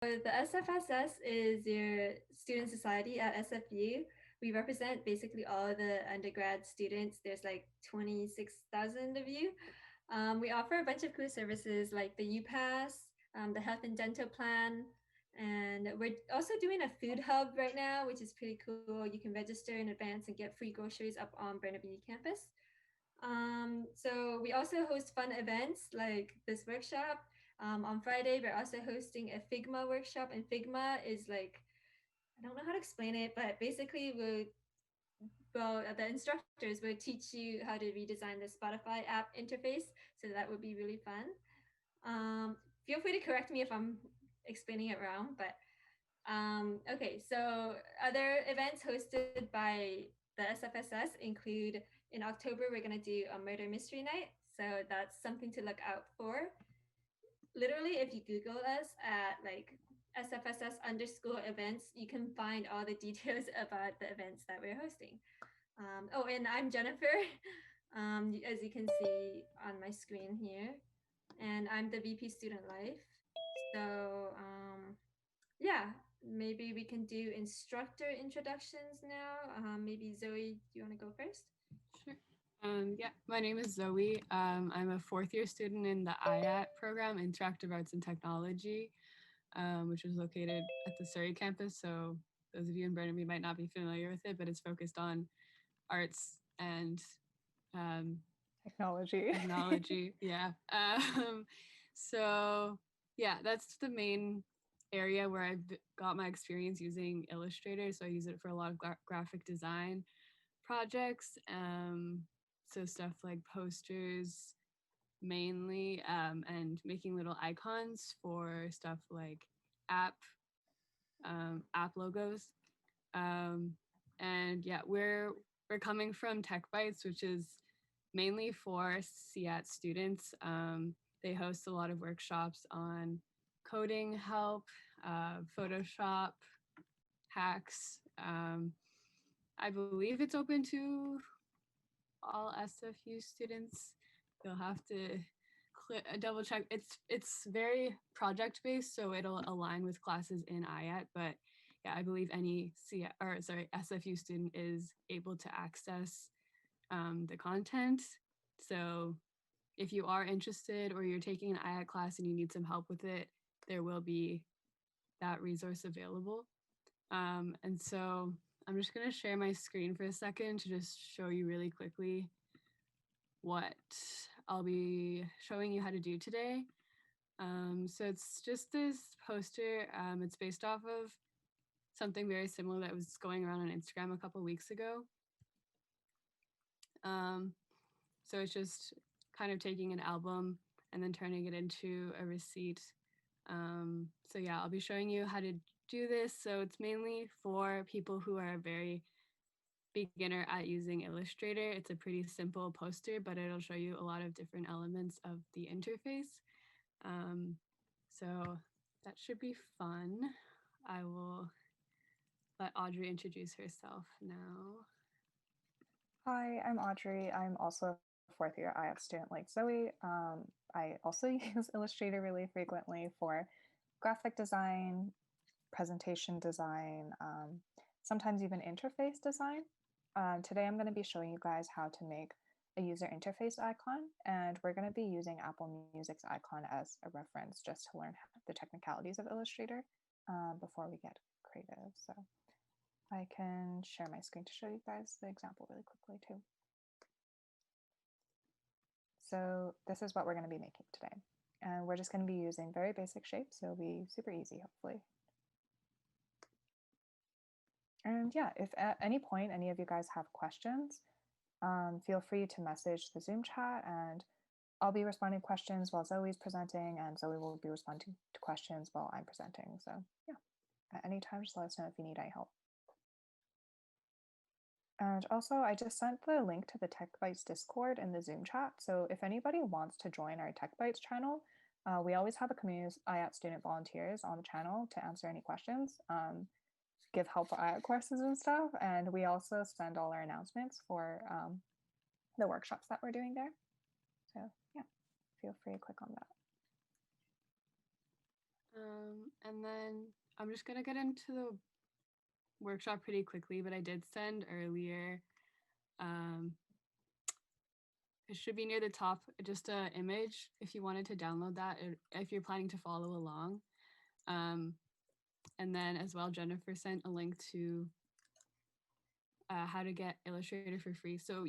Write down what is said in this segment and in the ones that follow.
the SFSS is your student society at SFU. We represent basically all the undergrad students. There's like 26,000 of you. We offer a bunch of cool services like the UPass, the health and dental plan, and we're also doing a food hub right now, which is pretty cool. You can register in advance and get free groceries up on Burnaby campus. So we also host fun events like this workshop. On Friday, we're also hosting a Figma workshop, and Figma is like, I don't know how to explain it, but basically the instructors will teach you how to redesign the Spotify app interface. So that would be really fun. Feel free to correct me if I'm explaining it wrong, but okay, so other events hosted by the SFSS include in October, we're going to do a murder mystery night. So that's something to look out for. Literally, if you Google us at like SFSS underscore events, you can find all the details about the events that we're hosting. Oh, and I'm Jennifer, as you can see on my screen here, and I'm the VP Student Life. So yeah, maybe we can do instructor introductions now. Maybe Zoe, do you want to go first? Sure. Yeah, my name is Zoe. I'm a fourth year student in the IAT program, Interactive Arts and Technology, which is located at the Surrey campus. So those of you in Burnaby might not be familiar with it, but it's focused on arts and technology. Technology, yeah. So yeah, that's the main area where I've got my experience using Illustrator. So I use it for a lot of graphic design projects. So stuff like posters mainly, and making little icons for stuff like app logos. And yeah, we're coming from TechBytes, which is mainly for CAT students. They host a lot of workshops on coding help, Photoshop hacks. I believe it's open to all SFU students. You'll have to double check. It's very project based, so it'll align with classes in IAT. But yeah, I believe any SFU student is able to access the content. So if you are interested or you're taking an IAT class and you need some help with it, there will be that resource available. And so I'm just going to share my screen for a second to just show you really quickly what I'll be showing you how to do today. So it's just this poster. It's based off of something very similar that was going around on Instagram a couple weeks ago. So it's just kind of taking an album and then turning it into a receipt. So yeah, I'll be showing you how to do this. So it's mainly for people who are very beginner at using Illustrator. It's a pretty simple poster, but it'll show you a lot of different elements of the interface. So that should be fun. I will let Audrey introduce herself now. Hi, I'm Audrey. I'm also a fourth year IF student like Zoe. I also use Illustrator really frequently for graphic design, presentation design, sometimes even interface design. Today I'm going to be showing you guys how to make a user interface icon, and we're going to be using Apple Music's icon as a reference just to learn the technicalities of Illustrator before we get creative. So I can share my screen to show you guys the example really quickly too. So this is what we're going to be making today. And we're just going to be using very basic shapes, so it'll be super easy, hopefully. And yeah, if at any point any of you guys have questions, feel free to message the Zoom chat, and I'll be responding to questions while Zoe's presenting, and Zoe will be responding to questions while I'm presenting. So yeah, at any time, just let us know if you need any help. And also, I just sent the link to the TechBytes Discord in the Zoom chat. So if anybody wants to join our TechBytes channel, we always have a community of IAT student volunteers on the channel to answer any questions, give help for IAT courses and stuff. And we also send all our announcements for the workshops that we're doing there. So yeah, feel free to click on that. And then I'm just gonna get into the workshop pretty quickly, but I did send earlier, it should be near the top, just an image if you wanted to download that, if you're planning to follow along. And then as well, Jennifer sent a link to how to get Illustrator for free. So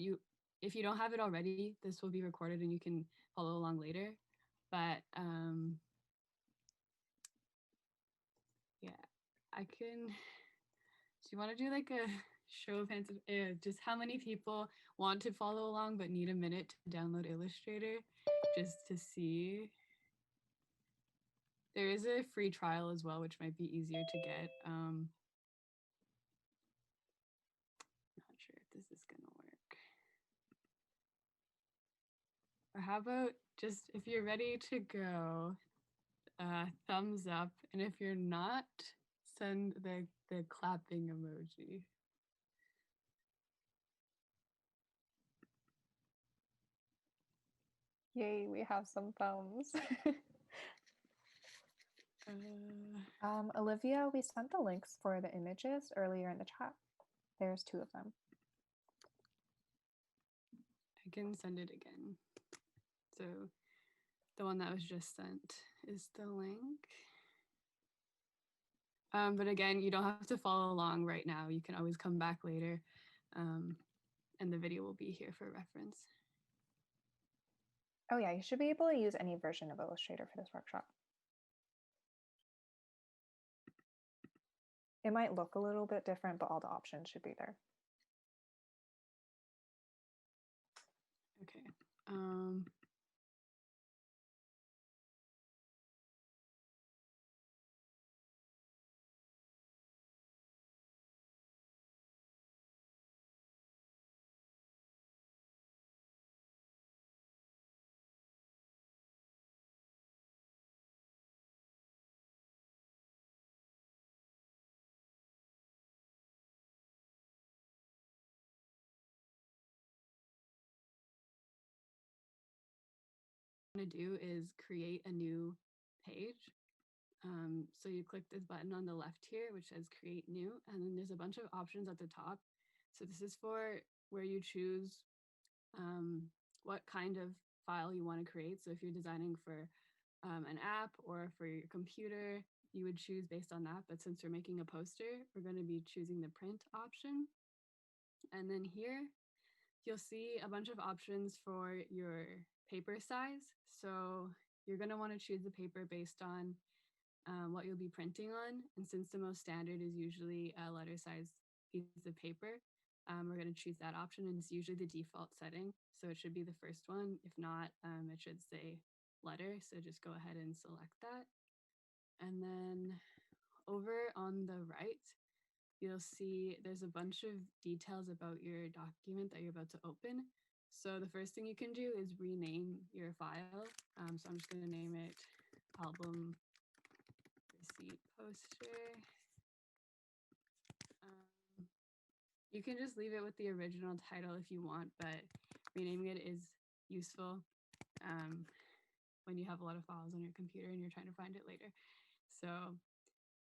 if you don't have it already, this will be recorded and you can follow along later. But yeah, I can. Do you want to do like a show of hands of just how many people want to follow along but need a minute to download Illustrator just to see? There is a free trial as well, which might be easier to get. Not sure if this is gonna work. Or how about just if you're ready to go, thumbs up, and if you're not, send the clapping emoji. Yay, we have some thumbs. Olivia, we sent the links for the images earlier in the chat. There's 2 of them. I can send it again. So the one that was just sent is the link. But again, you don't have to follow along right now. You can always come back later. And the video will be here for reference. Oh yeah, you should be able to use any version of Illustrator for this workshop. It might look a little bit different, but all the options should be there. Okay. To do is create a new page. So you click this button on the left here, which says create new, and then there's a bunch of options at the top. So this is for where you choose what kind of file you want to create. So if you're designing for an app or for your computer, you would choose based on that. But since we're making a poster, we're going to be choosing the print option. And then here, you'll see a bunch of options for your paper size. So you're going to want to choose the paper based on what you'll be printing on. And since the most standard is usually a letter size piece of paper, we're going to choose that option, and it's usually the default setting. So it should be the first one. If not, it should say letter. So just go ahead and select that. And then over on the right, you'll see there's a bunch of details about your document that you're about to open. So the first thing you can do is rename your file. So I'm just going to name it album receipt poster. You can just leave it with the original title if you want, but renaming it is useful when you have a lot of files on your computer and you're trying to find it later. So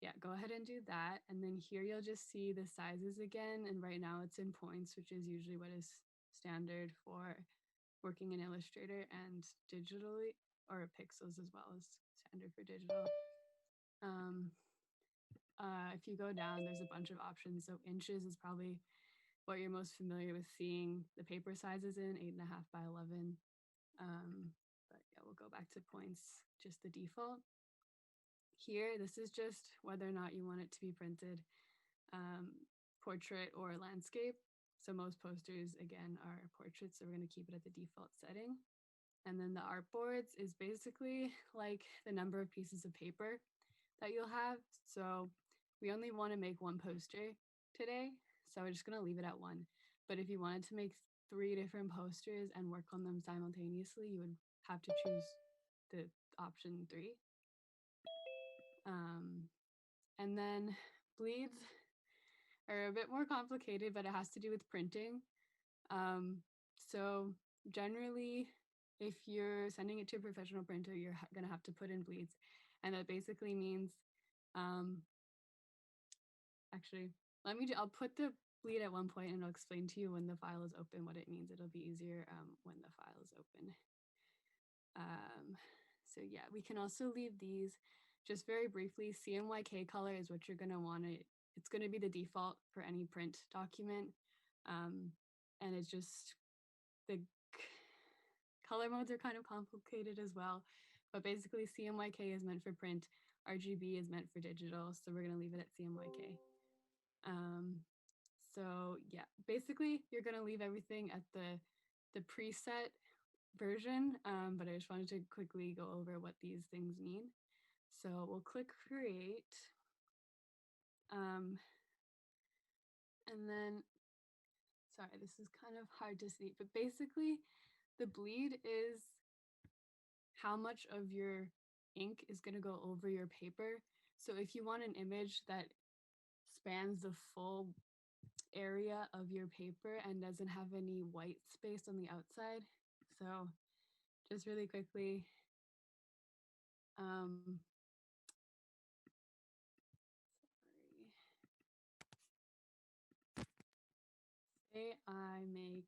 yeah, go ahead and do that. And then here you'll just see the sizes again. And right now it's in points, which is usually what is standard for working in Illustrator and digitally, or pixels as well as standard for digital. If you go down, there's a bunch of options. So inches is probably what you're most familiar with seeing the paper sizes in, 8.5 by 11. But yeah, we'll go back to points, just the default. Here, this is just whether or not you want it to be printed portrait or landscape. So most posters, again, are portraits, so we're going to keep it at the default setting. And then the artboards is basically like the number of pieces of paper that you'll have. So we only want to make one poster today, so we're just going to leave it at 1. But if you wanted to make 3 different posters and work on them simultaneously, you would have to choose the option 3. And then bleeds are a bit more complicated, but it has to do with printing. So generally, if you're sending it to a professional printer, you're going to have to put in bleeds. And that basically means, actually, I'll put the bleed at one point and I'll explain to you when the file is open what it means. It'll be easier when the file is open. So yeah, we can also leave these just very briefly. CMYK color is what you're gonna want to, it's gonna be the default for any print document. And it's just, the color modes are kind of complicated as well, but basically CMYK is meant for print, RGB is meant for digital, so we're gonna leave it at CMYK. So yeah, basically you're gonna leave everything at the preset version, but I just wanted to quickly go over what these things mean. So we'll click create, and then, sorry, this is kind of hard to see, but basically the bleed is how much of your ink is going to go over your paper. So if you want an image that spans the full area of your paper and doesn't have any white space on the outside, so just really quickly, say I make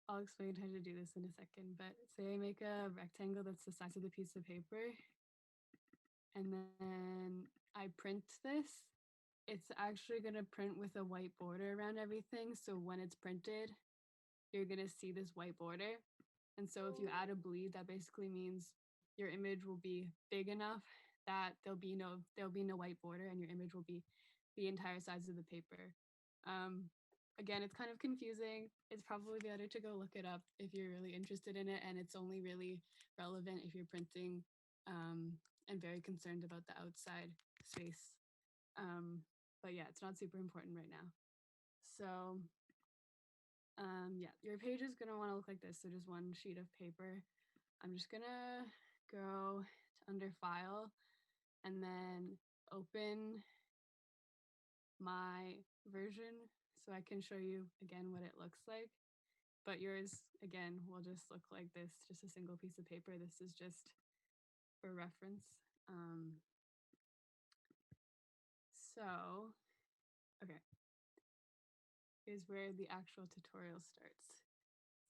I'll explain how to do this in a second, but say I make a rectangle that's the size of the piece of paper, and then I print this, it's actually going to print with a white border around everything. So when it's printed, you're going to see this white border. And so if you add a bleed, that basically means your image will be big enough that there'll be no white border, and your image will be the entire size of the paper. Again, it's kind of confusing. It's probably better to go look it up if you're really interested in it, and it's only really relevant if you're printing and very concerned about the outside space. But yeah, it's not super important right now. So yeah, your page is gonna want to look like this. So just one sheet of paper. I'm just gonna go to under file and then open my version so I can show you again what it looks like. But yours, again, will just look like this, just a single piece of paper. This is just for reference. So, okay, here's where the actual tutorial starts.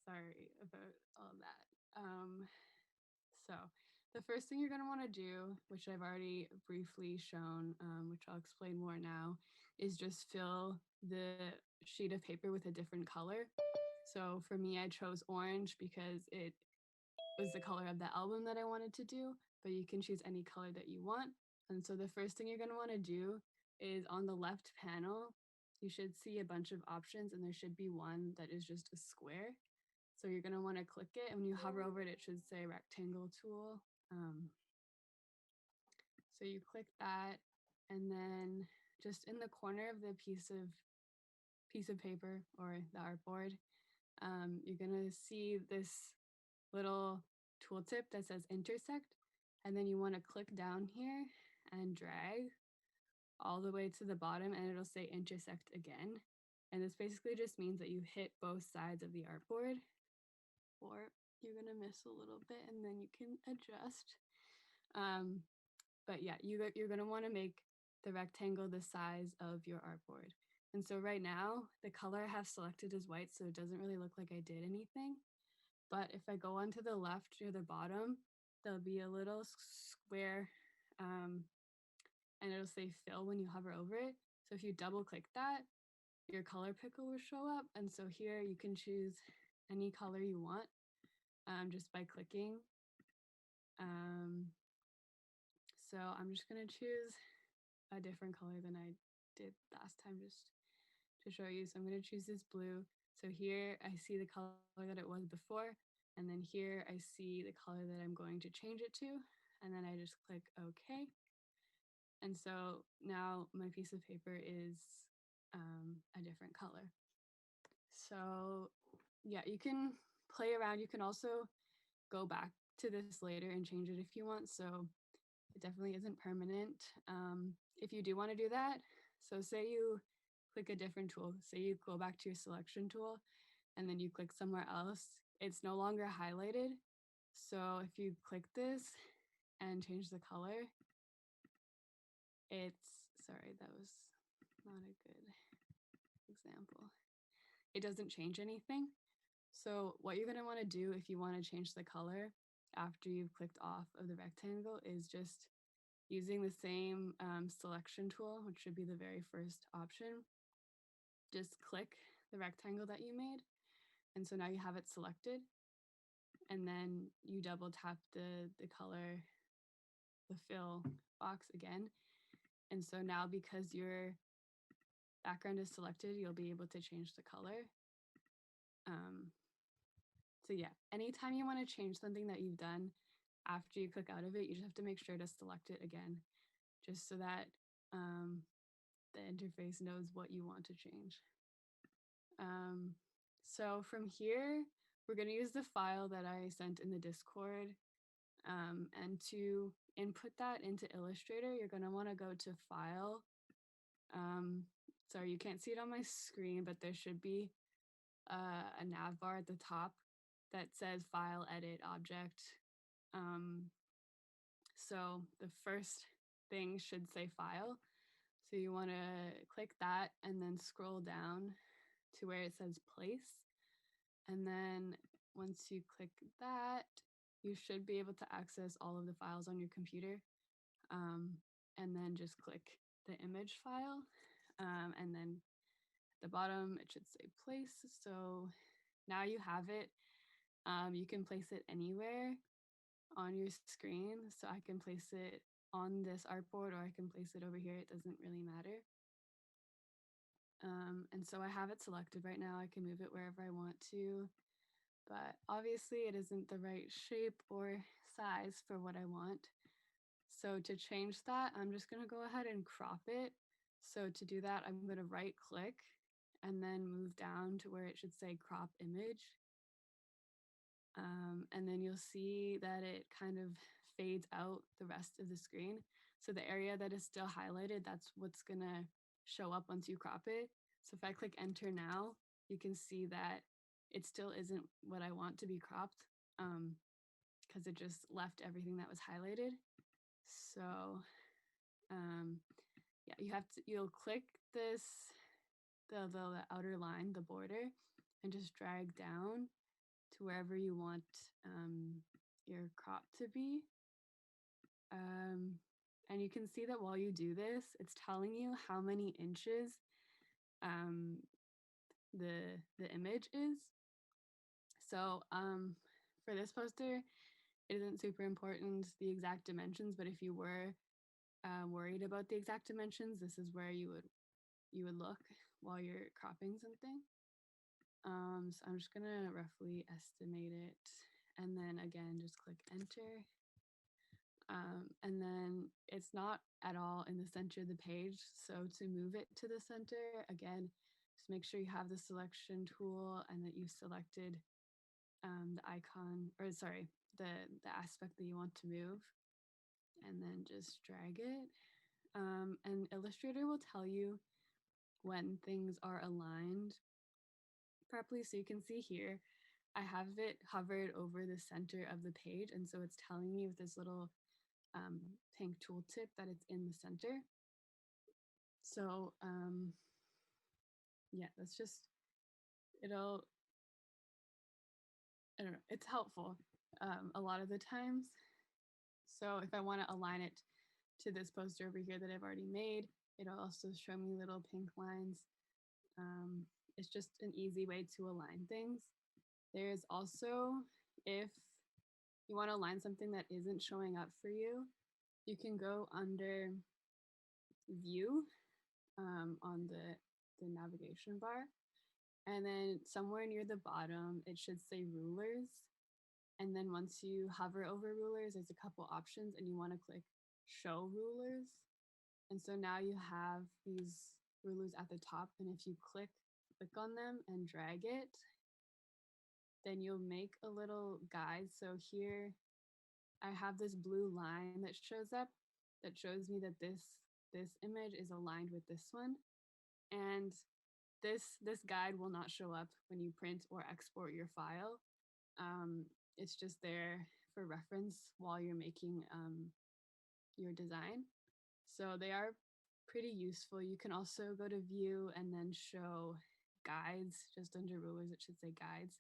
Sorry about all that. So the first thing you're going to want to do, which I've already briefly shown, which I'll explain more now, is just fill the sheet of paper with a different color. So for me, I chose orange because it was the color of the album that I wanted to do, but you can choose any color that you want. And so the first thing you're going to want to do is on the left panel, you should see a bunch of options, and there should be one that is just a square. So you're going to want to click it, and when you hover over it, it should say rectangle tool. So you click that, and then just in the corner of the piece of paper or the artboard, you're going to see this little tooltip that says intersect, and then you want to click down here and drag all the way to the bottom, and it'll say intersect again. And this basically just means that you hit both sides of the artboard, or you're gonna miss a little bit and then you can adjust. But yeah, you're gonna want to make the rectangle the size of your artboard. And so right now, the color I have selected is white, so it doesn't really look like I did anything. But if I go onto the left near the bottom, there'll be a little square, and it'll say fill when you hover over it. So if you double click that, your color picker will show up. And so here you can choose any color you want just by clicking. So I'm just gonna choose a different color than I did last time just to show you. So I'm gonna choose this blue. So here I see the color that it was before, and then here I see the color that I'm going to change it to, and then I just click OK. And so now my piece of paper is a different color. So yeah, you can play around. You can also go back to this later and change it if you want. So it definitely isn't permanent. If you do want to do that, so say you click a different tool, say you go back to your selection tool and then you click somewhere else, it's no longer highlighted. So if you click this, and change the color, sorry, that was not a good example. It doesn't change anything. So what you're going to want to do if you want to change the color after you've clicked off of the rectangle is just using the same selection tool, which should be the very first option. Just click the rectangle that you made. And so now you have it selected. And then you double tap the color, the fill box again. And so now because your background is selected, you'll be able to change the color. So yeah, anytime you want to change something that you've done after you click out of it, you just have to make sure to select it again, just so that the interface knows what you want to change. So from here, we're going to use the file that I sent in the Discord. And to input that into Illustrator, you're going to want to go to File. Sorry, you can't see it on my screen, but there should be a nav bar at the top that says File, Edit, Object. So the first thing should say File. So you want to click that and then scroll down to where it says Place. And then once you click that, you should be able to access all of the files on your computer. And then just click the image file. And then at the bottom, it should say Place. So now you have it. You can place it anywhere on your screen. So I can place it on this artboard or I can place it over here. It doesn't really matter. And so I have it selected right now. I can move it wherever I want to, but obviously it isn't the right shape or size for what I want. So to change that, I'm just going to go ahead and crop it. So to do that, I'm going to right click and then move down to where it should say crop image. And then you'll see that it kind of fades out the rest of the screen. So the area that is still highlighted, that's what's going to show up once you crop it. So if I click enter now, you can see that it still isn't what I want to be cropped because it just left everything that was highlighted. So yeah, you'll click this, the outer line, the border, and just drag down to wherever you want your crop to be. And you can see that while you do this, it's telling you how many inches the image is. So for this poster, it isn't super important the exact dimensions, but if you were worried about the exact dimensions, this is where you would look while you're cropping something. So I'm just gonna roughly estimate it, and then again just click enter. And then it's not at all in the center of the page, so to move it to the center, again, just make sure you have the selection tool and that you've selected the icon, or sorry, the aspect that you want to move, and then just drag it. And Illustrator will tell you when things are aligned properly. So you can see here, I have it hovered over the center of the page, and so it's telling me with this little pink tooltip that it's in the center. So yeah, that's just, I don't know, it's helpful a lot of the times. So if I want to align it to this poster over here that I've already made, it'll also show me little pink lines. It's just an easy way to align things. There's also, if you want to align something that isn't showing up for you, you can go under View on the navigation bar, and then somewhere near the bottom, it should say Rulers. And then once you hover over Rulers, there's a couple options, and you want to click Show Rulers. And so now you have these rulers at the top, and if you click on them and drag it, then you'll make a little guide. So here I have this blue line that shows up that shows me that this image is aligned with this one. And this guide will not show up when you print or export your file. It's just there for reference while you're making your design. So they are pretty useful. You can also go to view and then show guides. Just under rulers, it should say guides.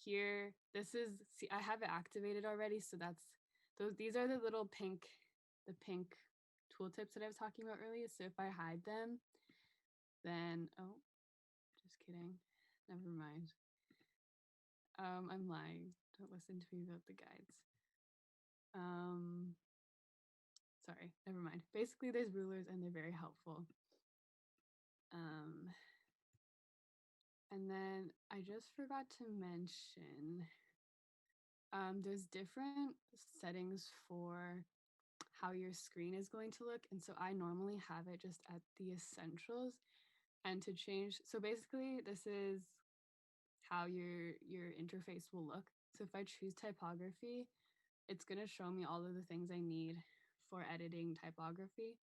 Here, this is, see, I have it activated already. So these are the little pink tooltips that I was talking about earlier. So if I hide them, then, oh, just kidding. Never mind. I'm lying. Don't listen to me about the guides. Sorry, never mind. Basically, there's rulers and they're very helpful. And then I just forgot to mention, there's different settings for how your screen is going to look. And so I normally have it just at the essentials. And to change, so basically this is how your interface will look. So if I choose typography, it's going to show me all of the things I need for editing typography.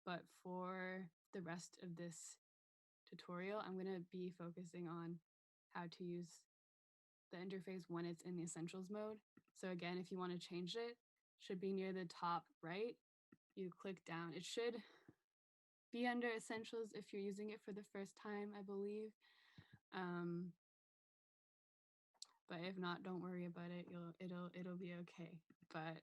But for the rest of this tutorial, I'm going to be focusing on how to use the interface when it's in the essentials mode. So again, if you want to change it, should be near the top right. You click down. It should be under essentials if you're using it for the first time, I believe. But if not, don't worry about it. It'll be okay. But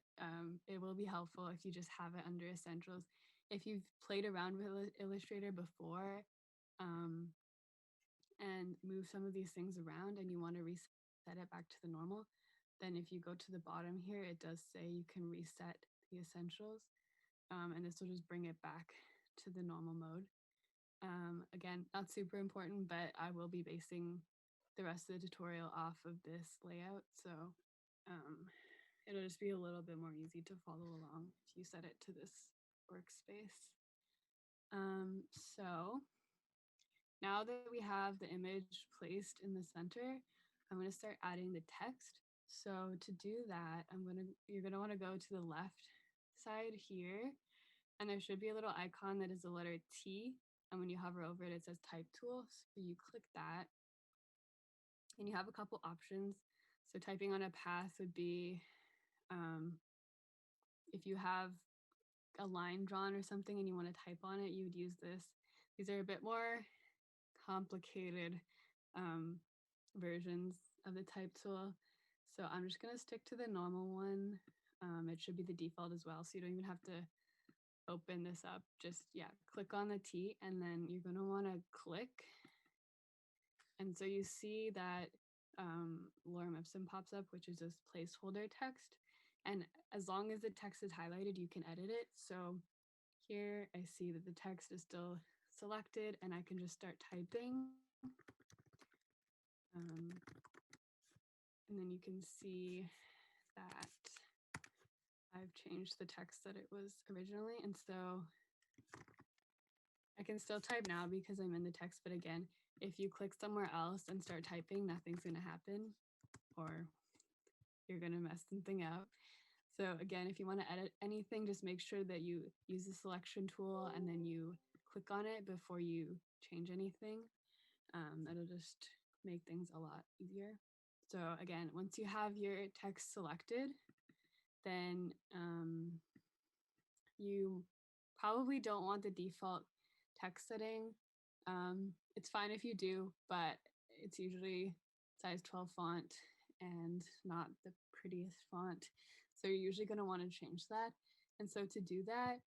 it will be helpful if you just have it under essentials. If you've played around with Illustrator before and move some of these things around and you want to reset it back to the normal, then if you go to the bottom here, it does say you can reset the essentials. And this will just bring it back to the normal mode. Again, not super important, but I will be basing the rest of the tutorial off of this layout. So it'll just be a little bit more easy to follow along if you set it to this workspace. So now that we have the image placed in the center, I'm going to start adding the text. So to do that, you're going to want to go to the left side here, and there should be a little icon that is the letter T. And when you hover over it, it says type tool. So you click that and you have a couple options. So typing on a path would be, if you have a line drawn or something and you want to type on it, you would use this. These are a bit more complicated versions of the type tool. So I'm just going to stick to the normal one. It should be the default as well. So you don't even have to open this up. Just, yeah, click on the T and then you're going to want to click. And so you see that lorem ipsum pops up, which is this placeholder text. And as long as the text is highlighted, you can edit it. So here I see that the text is still selected and I can just start typing. And then you can see that I've changed the text that it was originally. And so I can still type now because I'm in the text. But again, if you click somewhere else and start typing, nothing's going to happen or you're going to mess something up. So again, if you want to edit anything, just make sure that you use the selection tool and then you click on it before you change anything. That'll just make things a lot easier. So again, once you have your text selected, then you probably don't want the default text setting. It's fine if you do, but it's usually size 12 font and not the prettiest font. So you're usually going to want to change that. And so to do that,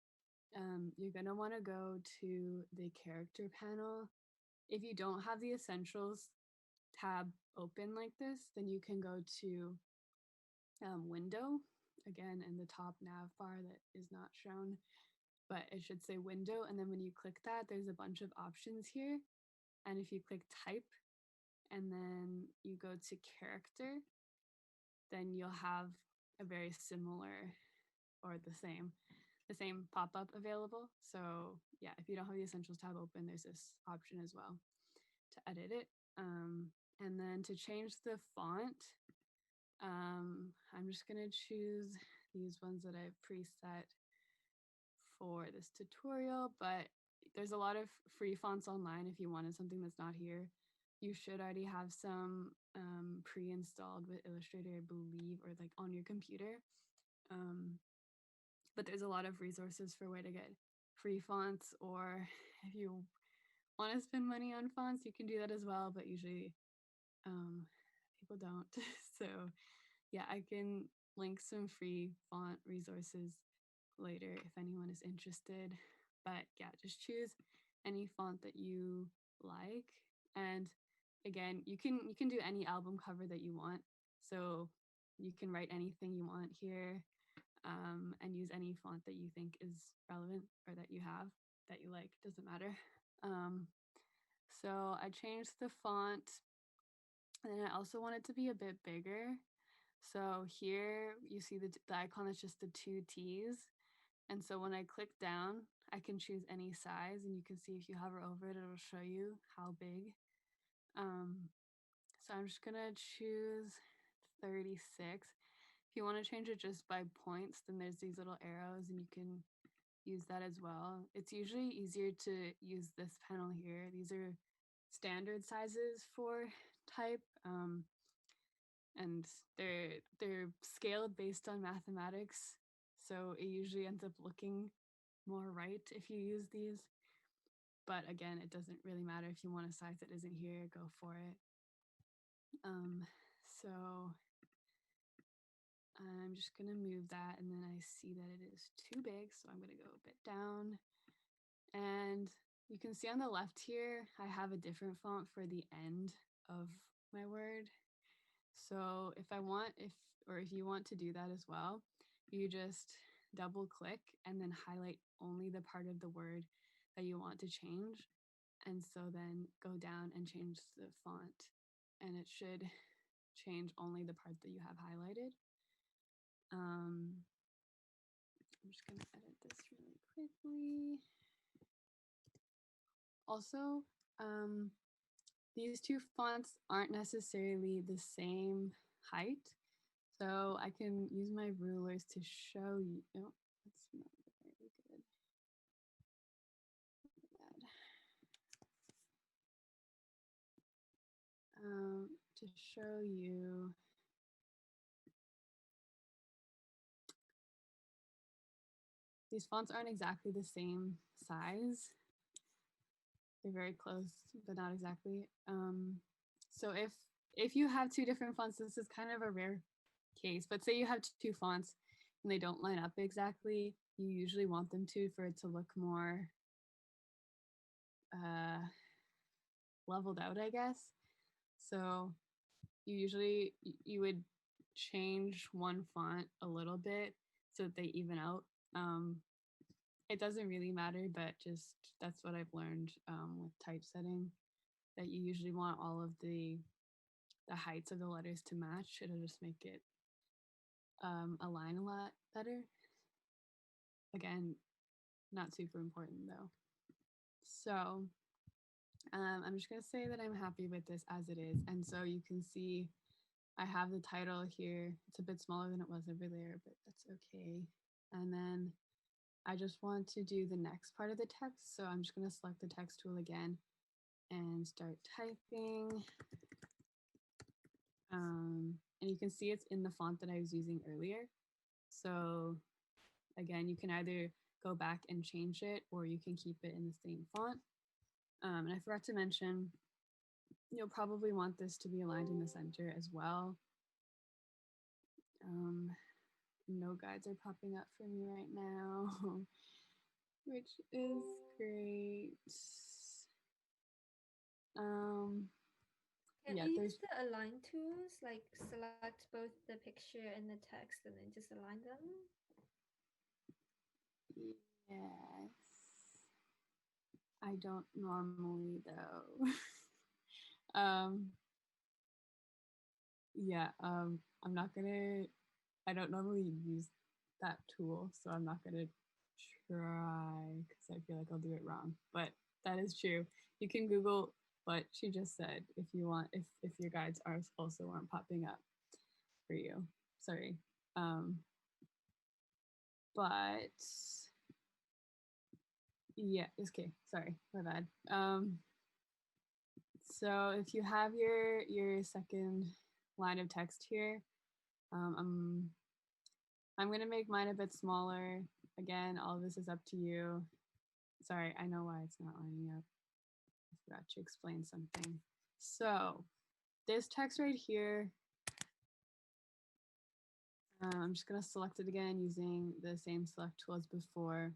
you're going to want to go to the character panel. If you don't have the essentials tab open like this, then you can go to window, again in the top nav bar that is not shown, but it should say window. And then when you click that, there's a bunch of options here. And if you click type and then you go to character, then you'll have a very similar or the same pop-up available. So yeah, if you don't have the essentials tab open, there's this option as well to edit it. And then to change the font, I'm just gonna choose these ones that I've preset for this tutorial, but there's a lot of free fonts online if you wanted something that's not here. you should already have some pre-installed with Illustrator, I believe, or like on your computer. But there's a lot of resources for where to get free fonts, or if you want to spend money on fonts, you can do that as well, but usually people don't. So yeah, I can link some free font resources later if anyone is interested. But yeah, just choose any font that you like. And again, you can do any album cover that you want. So you can write anything you want here, and use any font that you think is relevant or that you have that you like, doesn't matter. So I changed the font, and I also want it to be a bit bigger. So here you see the icon is just the two T's. And so when I click down, I can choose any size, and you can see if you hover over it, it'll show you how big. So I'm just gonna choose 36. If you want to change it just by points, then there's these little arrows and you can use that as well. It's usually easier to use this panel here. These are standard sizes for type, and they're scaled based on mathematics. So it usually ends up looking more right if you use these. But again, it doesn't really matter if you want a size that isn't here, go for it. So I'm just gonna move that, and then I see that it is too big, so I'm gonna go a bit down. And you can see on the left here, I have a different font for the end of my word. So if you want to do that as well, you just double click and then highlight only the part of the word that you want to change. And so then go down and change the font, and it should change only the part that you have highlighted. I'm just going to edit this really quickly. Also, these two fonts aren't necessarily the same height. So I can use my rulers to show you. Oh, that's not very good. To show you. These fonts aren't exactly the same size. They're very close, but not exactly. So if you have two different fonts, this is kind of a rare case, but say you have two fonts and they don't line up exactly, you usually want them to for it to look more leveled out, I guess. So you would change one font a little bit so that they even out. It doesn't really matter, but just that's what I've learned with typesetting, that you usually want all of the heights of the letters to match. It'll just make it align a lot better. Again, not super important though. So I'm just gonna say that I'm happy with this as it is. And so you can see I have the title here. It's a bit smaller than it was over there, but that's okay. And then I just want to do the next part of the text. So I'm just gonna select the text tool again and start typing. And you can see it's in the font that I was using earlier. So again, you can either go back and change it, or you can keep it in the same font. And I forgot to mention, you'll probably want this to be aligned in the center as well. No guides are popping up for me right now, which is great. Can Yeah, you there's use the align tools, like select both the picture and the text and then just align them? Yes. I don't normally though. Yeah, I'm not gonna, I don't normally use that tool, so I'm not gonna try because I feel like I'll do it wrong. But that is true. You can Google what she just said if you want, if your guides are also aren't popping up for you. Sorry. But yeah, it's okay. Sorry, my bad. So if you have your second line of text here, I'm gonna make mine a bit smaller. Again, all of this is up to you. Sorry, I know why it's not lining up. I forgot to explain something. So this text right here, I'm just gonna select it again using the same select tool as before.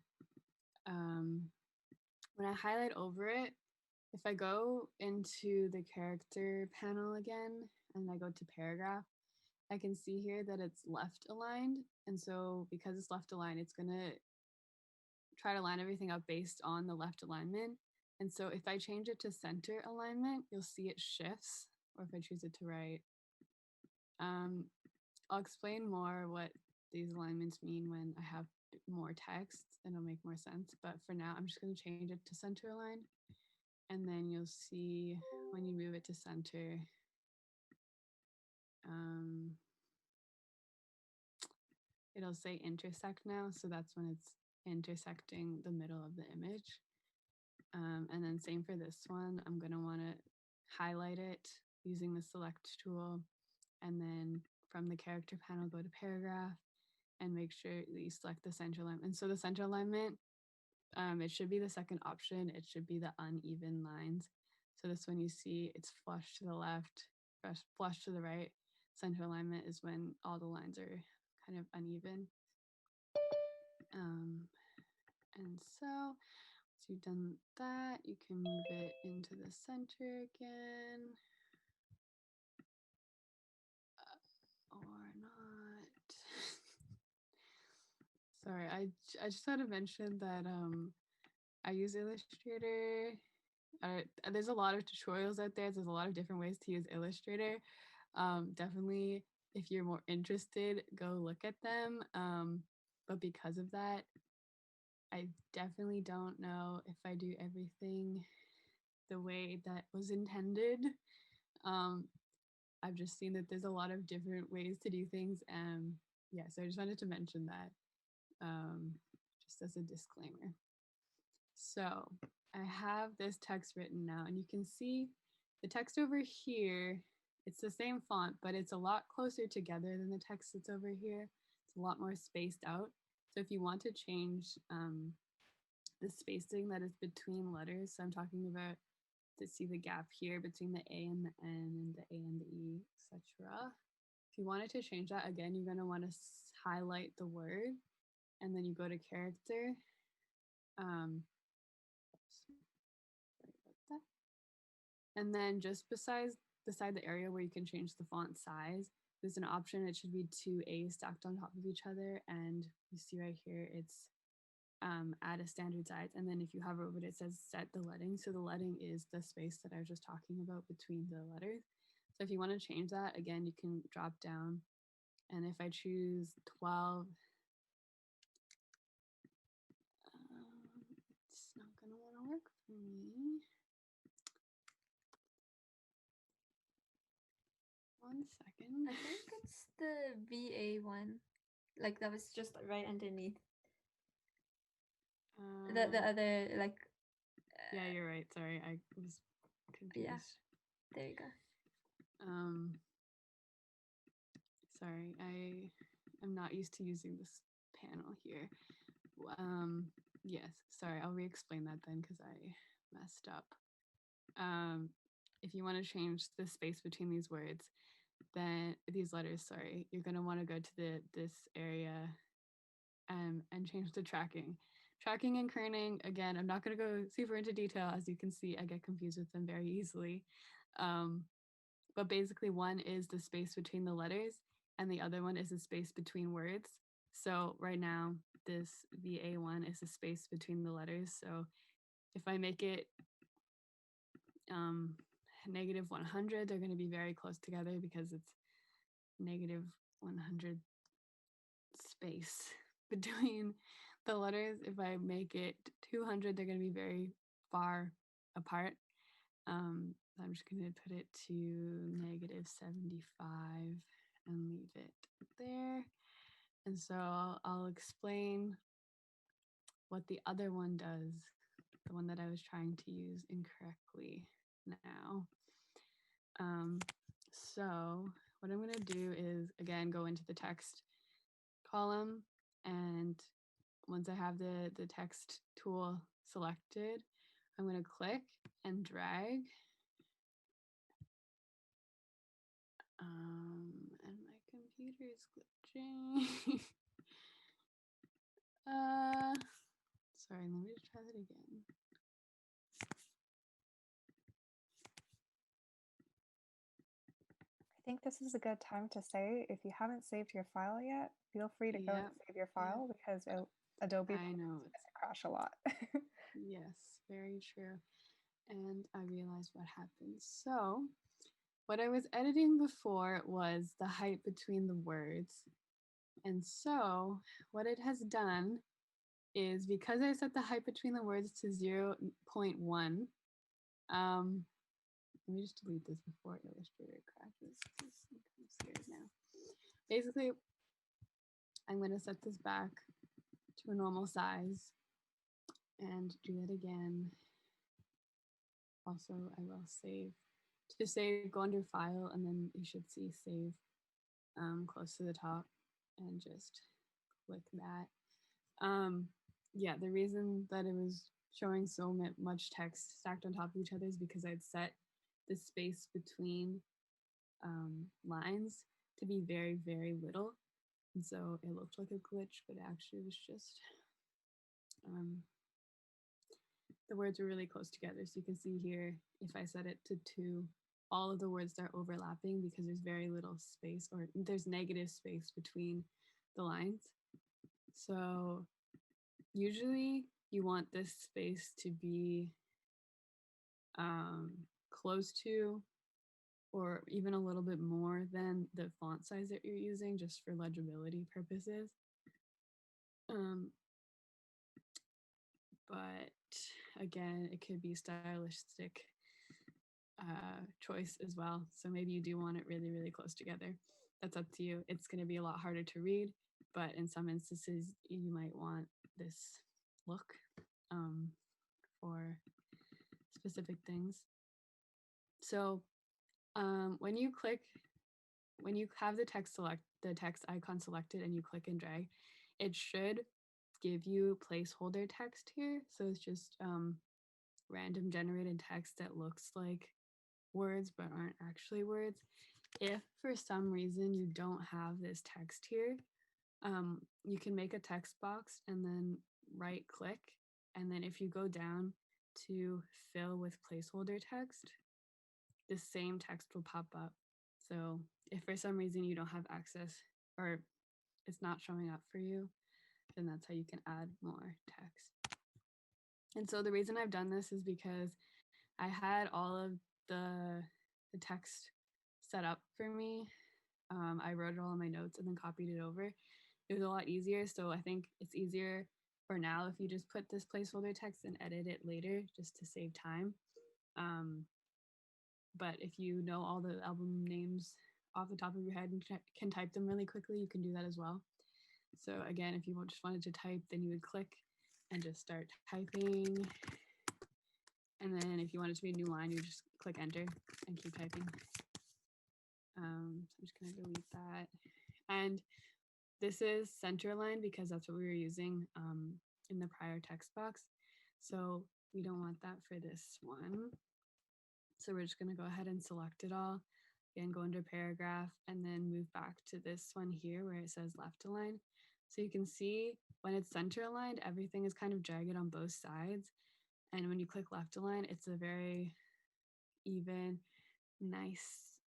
When I highlight over it, if I go into the character panel again and I go to paragraph, I can see here that it's left aligned. And so because it's left aligned, it's gonna try to line everything up based on the left alignment. And so if I change it to center alignment, you'll see it shifts, or if I choose it to right. I'll explain more what these alignments mean when I have more text and it'll make more sense. But for now, I'm just going to change it to center align. And then you'll see when you move it to center, it'll say intersect now. So that's when it's intersecting the middle of the image. And then same for this one. I'm going to want to highlight it using the select tool. And then from the character panel, go to paragraph and make sure that you select the center alignment. And so the center alignment, it should be the second option. It should be the uneven lines. So this one you see it's flush to the left, flush to the right. Center alignment is when all the lines are kind of uneven. And so once you've done that, you can move it into the center again. Or not. Sorry, I just want to mention that I use Illustrator. There's a lot of tutorials out there. There's a lot of different ways to use Illustrator. Definitely, if you're more interested, go look at them. But because of that, I definitely don't know if I do everything the way that was intended. I've just seen that there's a lot of different ways to do things. And yeah, so I just wanted to mention that just as a disclaimer. So I have this text written now, and you can see the text over here. It's the same font, but it's a lot closer together than the text that's over here. It's a lot more spaced out. So if you want to change the spacing that is between letters, so I'm talking about to see the gap here between the A and the N and the A and the E, etc. If you wanted to change that, again, you're going to want to highlight the word, and then you go to character. And then just beside the area where you can change the font size, there's an option. It should be two A's stacked on top of each other. And you see right here, it's add a standard size. And then if you hover over it, it says set the leading. So the leading is the space that I was just talking about between the letters. So if you want to change that, again, you can drop down. And if I choose 12, it's not going to want to work for me. 1 second. I think it's the VA one. Like that was just right underneath. The other like. Yeah, you're right. Sorry, I was confused. Yeah, there you go. Sorry, I am not used to using this panel here. Yes, sorry, I'll re-explain that then because I messed up. If you want to change the space between these words, then these letters, sorry, you're going to want to go to this area and change the tracking. Tracking and kerning, again, I'm not going to go super into detail. As you can see, I get confused with them very easily. But basically one is the space between the letters and the other one is the space between words. So right now, this VA1 is the space between the letters. So if I make it negative 100, they're going to be very close together because it's negative 100 space between the letters. If I make it 200, they're going to be very far apart. I'm just going to put it to negative 75 and leave it there. And so I'll explain what the other one does, the one that I was trying to use incorrectly now. So what I'm going to do is, again, go into the text column, and once I have the text tool selected, I'm going to click and drag. And my computer is glitching. Sorry, let me just try that again. I think this is a good time to say, if you haven't saved your file yet, feel free to go and save your file, because Adobe I know it's gonna crash a lot. Yes, very true. And I realized what happened. So what I was editing before was the height between the words. And so what it has done is, because I set the height between the words to 0.1, let me just delete this before Illustrator crashes, because I'm kind of scared now. Basically, I'm going to set this back to a normal size and do it again. Also, I will save. To save, go under File, and then you should see Save close to the top, and just click that. Yeah, the reason that it was showing so much text stacked on top of each other is because I'd set the space between lines to be very, very little. And so it looked like a glitch, but actually it was just the words were really close together. So you can see here, if I set it to 2, all of the words are overlapping because there's very little space, or there's negative space between the lines. So usually you want this space to be close to, or even a little bit more than, the font size that you're using, just for legibility purposes. But again, it could be stylistic choice as well. So maybe you do want it really, really close together. That's up to you. It's going to be a lot harder to read, but in some instances, you might want this look for specific things. So when you have the text icon selected and you click and drag, it should give you placeholder text here. So it's just random generated text that looks like words but aren't actually words. If for some reason you don't have this text here, you can make a text box and then right click, and then if you go down to fill with placeholder text, the same text will pop up. So if for some reason you don't have access, or it's not showing up for you, then that's how you can add more text. And so the reason I've done this is because I had all of the text set up for me. I wrote it all in my notes and then copied it over. It was a lot easier. So I think it's easier for now if you just put this placeholder text and edit it later, just to save time. But if you know all the album names off the top of your head and can type them really quickly, you can do that as well. So again, if you just wanted to type, then you would click and just start typing. And then if you want it to be a new line, you just click enter and keep typing. So I'm just going to delete that. And this is center line because that's what we were using in the prior text box. So we don't want that for this one. So we're just going to go ahead and select it all. Again, go under paragraph and then move back to this one here where it says left align. So you can see when it's center aligned, everything is kind of jagged on both sides. And when you click left align, it's a very even, nice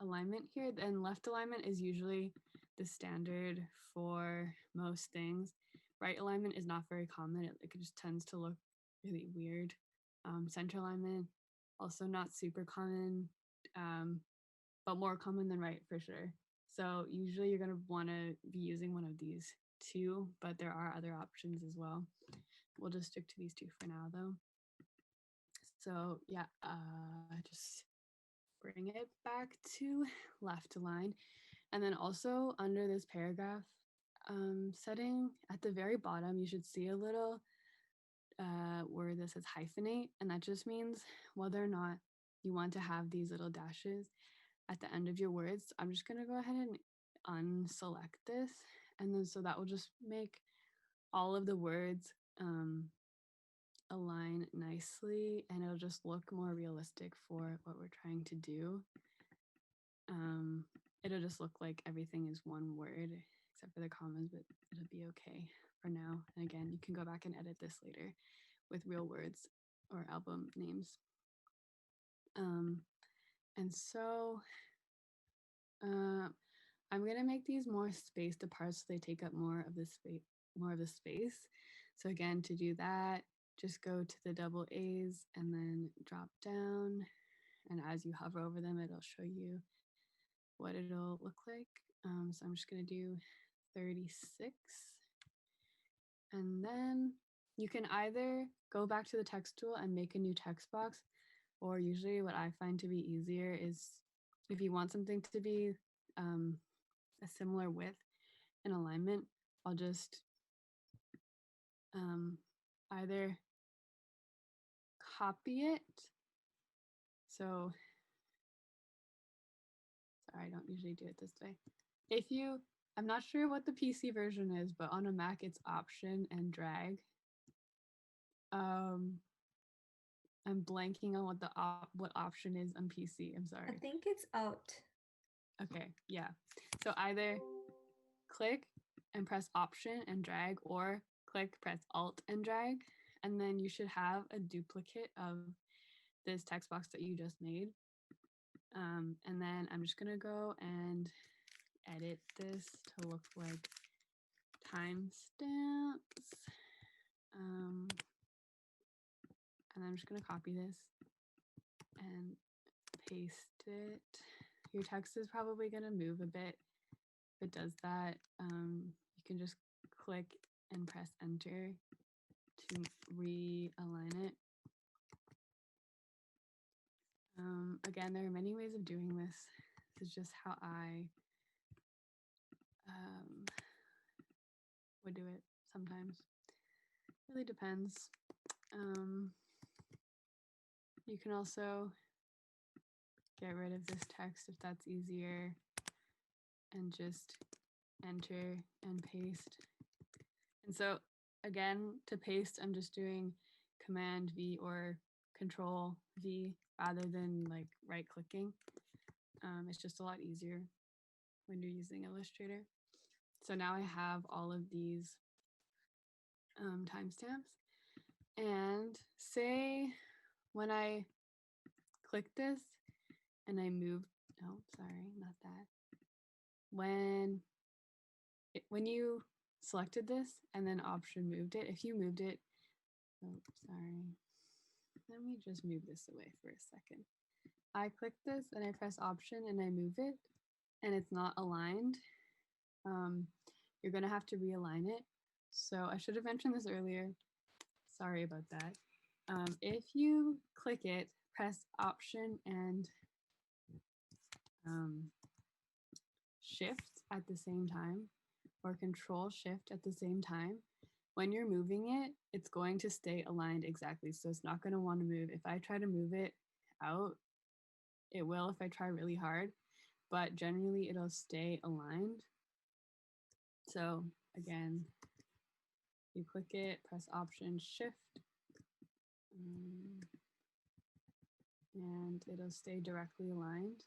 alignment here. And left alignment is usually the standard for most things. Right alignment is not very common. It just tends to look really weird. Center alignment, also not super common, but more common than right for sure. So usually you're going to want to be using one of these two, but there are other options as well. We'll just stick to these two for now though. So yeah, just bring it back to left align. And then also under this paragraph setting at the very bottom, you should see a little word that says hyphenate, and that just means whether or not you want to have these little dashes at the end of your words. I'm just going to go ahead and unselect this. And then so that will just make all of the words align nicely, and it'll just look more realistic for what we're trying to do. It'll just look like everything is one word except for the commas, but it'll be okay for now. And again, you can go back and edit this later with real words or album names. And so I'm gonna make these more spaced apart so they take up more of the space. So again, to do that, just go to the double A's and then drop down. And as you hover over them, it'll show you what it'll look like. So I'm just gonna do 36. And then you can either go back to the text tool and make a new text box, or usually what I find to be easier is if you want something to be a similar width and alignment, I'll just either copy it. So, sorry, I don't usually do it this way. I'm not sure what the PC version is, but on a Mac it's Option and drag. I'm blanking on what option is on PC. I'm sorry. I think it's Alt. Okay, yeah. So either click and press Option and drag, or click, press Alt and drag, and then you should have a duplicate of this text box that you just made. And then I'm just gonna go and edit this to look like timestamps. And I'm just gonna copy this and paste it. Your text is probably gonna move a bit. If it does that, you can just click and press enter to realign it. Again, there are many ways of doing this. This is just how I would do it sometimes. Really depends. You can also get rid of this text if that's easier and just enter and paste. And so again, to paste, I'm just doing Command V or Control V rather than like right clicking. It's just a lot easier when you're using Illustrator. So now I have all of these timestamps, and say when I click this and I move, oh, sorry, not that. When you selected this and then Option moved it, if you moved it, oh, sorry. Let me just move this away for a second. I click this and I press Option and I move it and it's not aligned. You're gonna have to realign it. So I should have mentioned this earlier. Sorry about that. If you click it, press Option and Shift at the same time, or Control Shift at the same time, when you're moving it, it's going to stay aligned exactly. So it's not going to want to move. If I try to move it out, it will if I try really hard, but generally it'll stay aligned. So again, you click it, press Option Shift, and it'll stay directly aligned.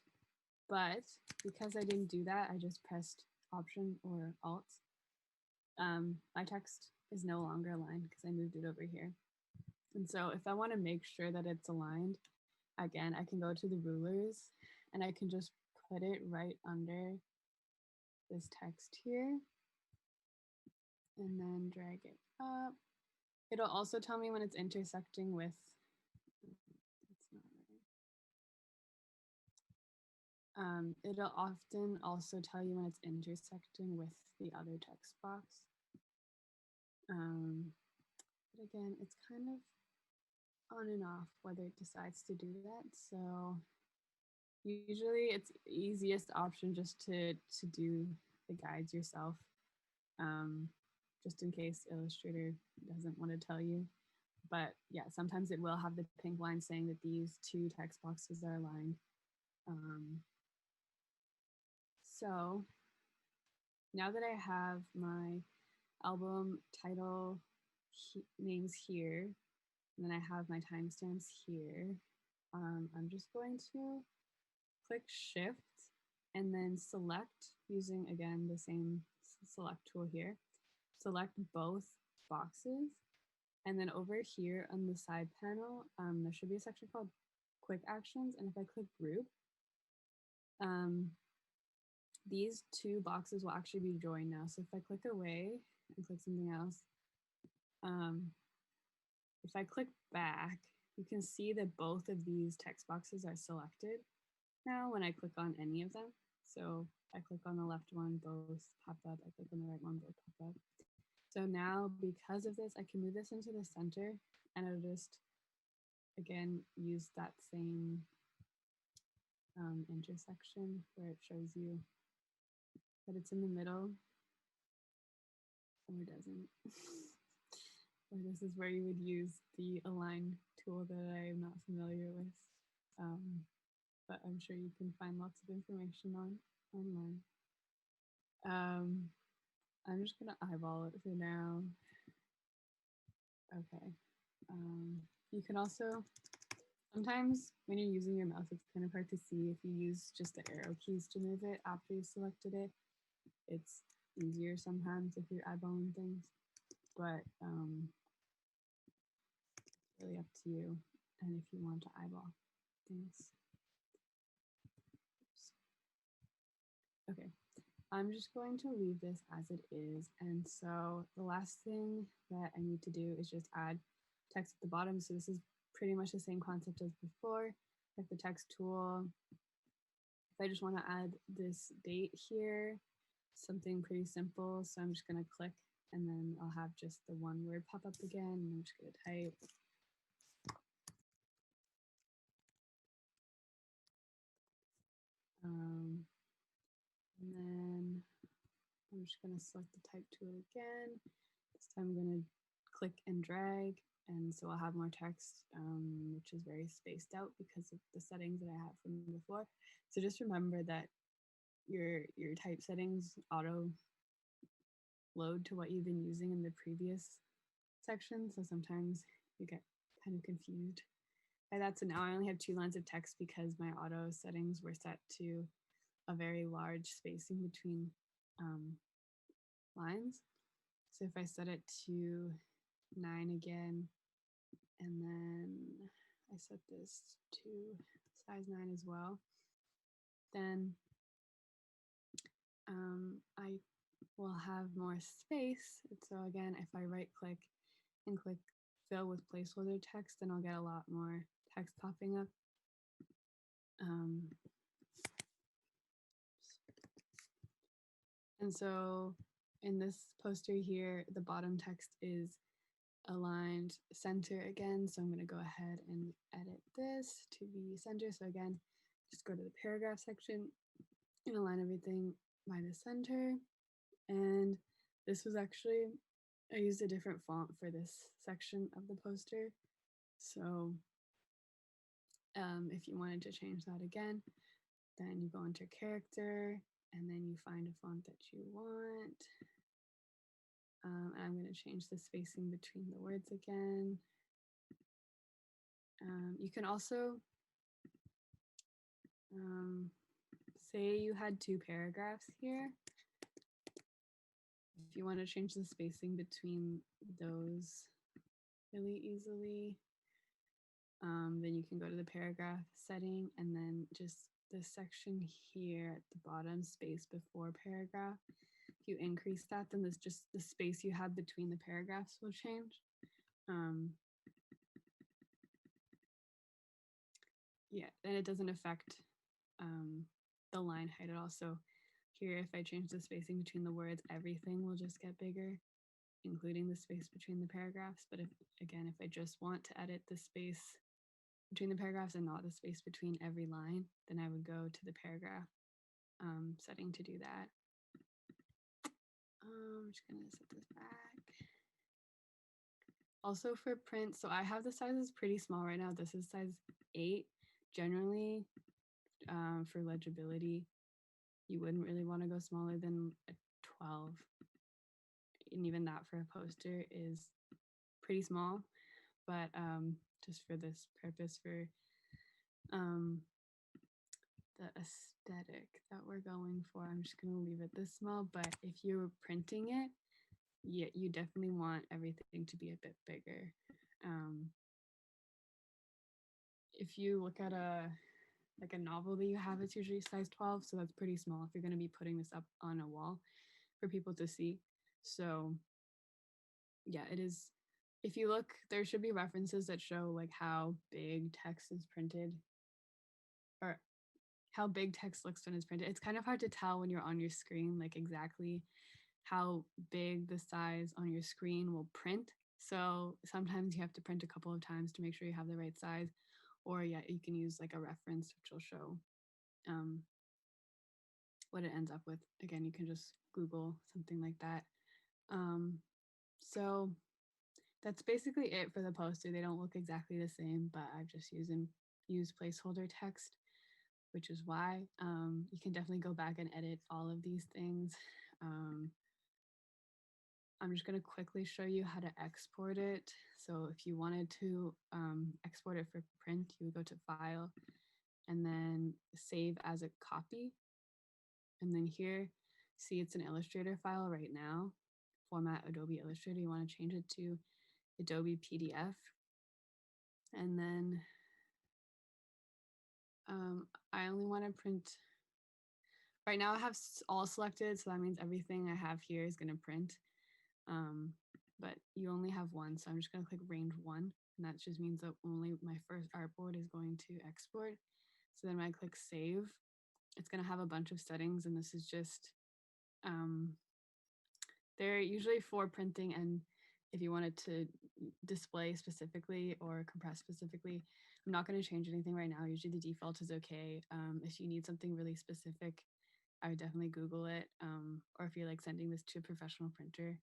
But because I didn't do that, I just pressed Option or Alt. My text is no longer aligned because I moved it over here. And so if I want to make sure that it's aligned, again, I can go to the rulers and I can just put it right under this text here and then drag it up. It'll also tell me when it's intersecting with, it'll often also tell you when it's intersecting with the other text box. But again, it's kind of on and off whether it decides to do that. So usually it's easiest option just to do the guides yourself, just in case Illustrator doesn't want to tell you. but yeah, sometimes it will have the pink line saying that these two text boxes are aligned. So now that I have my album title names here, and then I have my timestamps here, I'm just going to click Shift and then select, using again the same select tool here, select both boxes. And then over here on the side panel, there should be a section called Quick Actions. And if I click Group, these two boxes will actually be joined now. So if I click away and click something else, if I click back, you can see that both of these text boxes are selected now when I click on any of them. So I click on the left one, both pop up. I click on the right one, both pop up. So now because of this, I can move this into the center, and it'll just, again, use that same intersection where it shows you that it's in the middle, or doesn't. Or this is where you would use the align tool that I am not familiar with. But I'm sure you can find lots of information online. I'm just gonna eyeball it for now. Okay. You can also, sometimes when you're using your mouse, it's kind of hard to see if you use just the arrow keys to move it after you selected it. It's easier sometimes if you're eyeballing things, but really up to you and if you want to eyeball things. Oops. Okay, I'm just going to leave this as it is. And so the last thing that I need to do is just add text at the bottom. So this is pretty much the same concept as before. Like the text tool. If I just want to add this date here, something pretty simple. So I'm just going to click, and then I'll have just the one word pop up again. And I'm just going to type. And then I'm just going to select the type tool again. This time I'm going to click and drag. And so I'll have more text, which is very spaced out because of the settings that I have from before. So just remember that your type settings auto load to what you've been using in the previous section. So sometimes you get kind of confused by that. So now I only have 2 lines of text because my auto settings were set to a very large spacing between lines. So if I set it to 9 again, and then I set this to size 9 as well, then I will have more space. So again, if I right click and click fill with placeholder text, then I'll get a lot more text popping up. And so in this poster here, the bottom text is aligned center again. So I'm going to go ahead and edit this to be center. So again, just go to the paragraph section and align everything by the center. And this was actually, I used a different font for this section of the poster. So if you wanted to change that again, then you go into character and then you find a font that you want. And I'm going to change the spacing between the words again. You can also say you had 2 paragraphs here. If you want to change the spacing between those really easily, then you can go to the paragraph setting and then just this section here at the bottom, space before paragraph. If you increase that, then there's just the space you have between the paragraphs will change. Yeah, and it doesn't affect the line height at all. So here, if I change the spacing between the words, everything will just get bigger, including the space between the paragraphs. But if I just want to edit the space between the paragraphs and not the space between every line, then I would go to the paragraph setting to do that. I'm just gonna set this back. Also for print, so I have the sizes pretty small right now. This is size 8. Generally, for legibility, you wouldn't really want to go smaller than a 12. And even that for a poster is pretty small. But just for this purpose, for the aesthetic that we're going for, I'm just going to leave it this small. But if you're printing it, yeah, you definitely want everything to be a bit bigger. If you look at a novel that you have, it's usually size 12, so that's pretty small if you're going to be putting this up on a wall for people to see. So yeah, it is. If you look, there should be references that show like how big text is printed, or how big text looks when it's printed. It's kind of hard to tell when you're on your screen, like exactly how big the size on your screen will print. So sometimes you have to print a couple of times to make sure you have the right size. Or yeah, you can use like a reference which will show what it ends up with. Again, you can just Google something like that. So that's basically it for the poster. They don't look exactly the same, but I've just used placeholder text, which is why you can definitely go back and edit all of these things. I'm just going to quickly show you how to export it. So if you wanted to export it for print, you would go to File and then Save as a Copy. And then here, see it's an Illustrator file right now. Format Adobe Illustrator. You want to change it to Adobe PDF. And then I only want to print. Right now I have all selected, so that means everything I have here is going to print. But you only have one, so I'm just going to click range 1, and that just means that only my first artboard is going to export. So then when I click save, it's going to have a bunch of settings, and this is just they're usually for printing, and if you wanted to display specifically or compress specifically. I'm not going to change anything right now. Usually the default is okay. If you need something really specific, I would definitely Google it. Or if you're like sending this to a professional printer,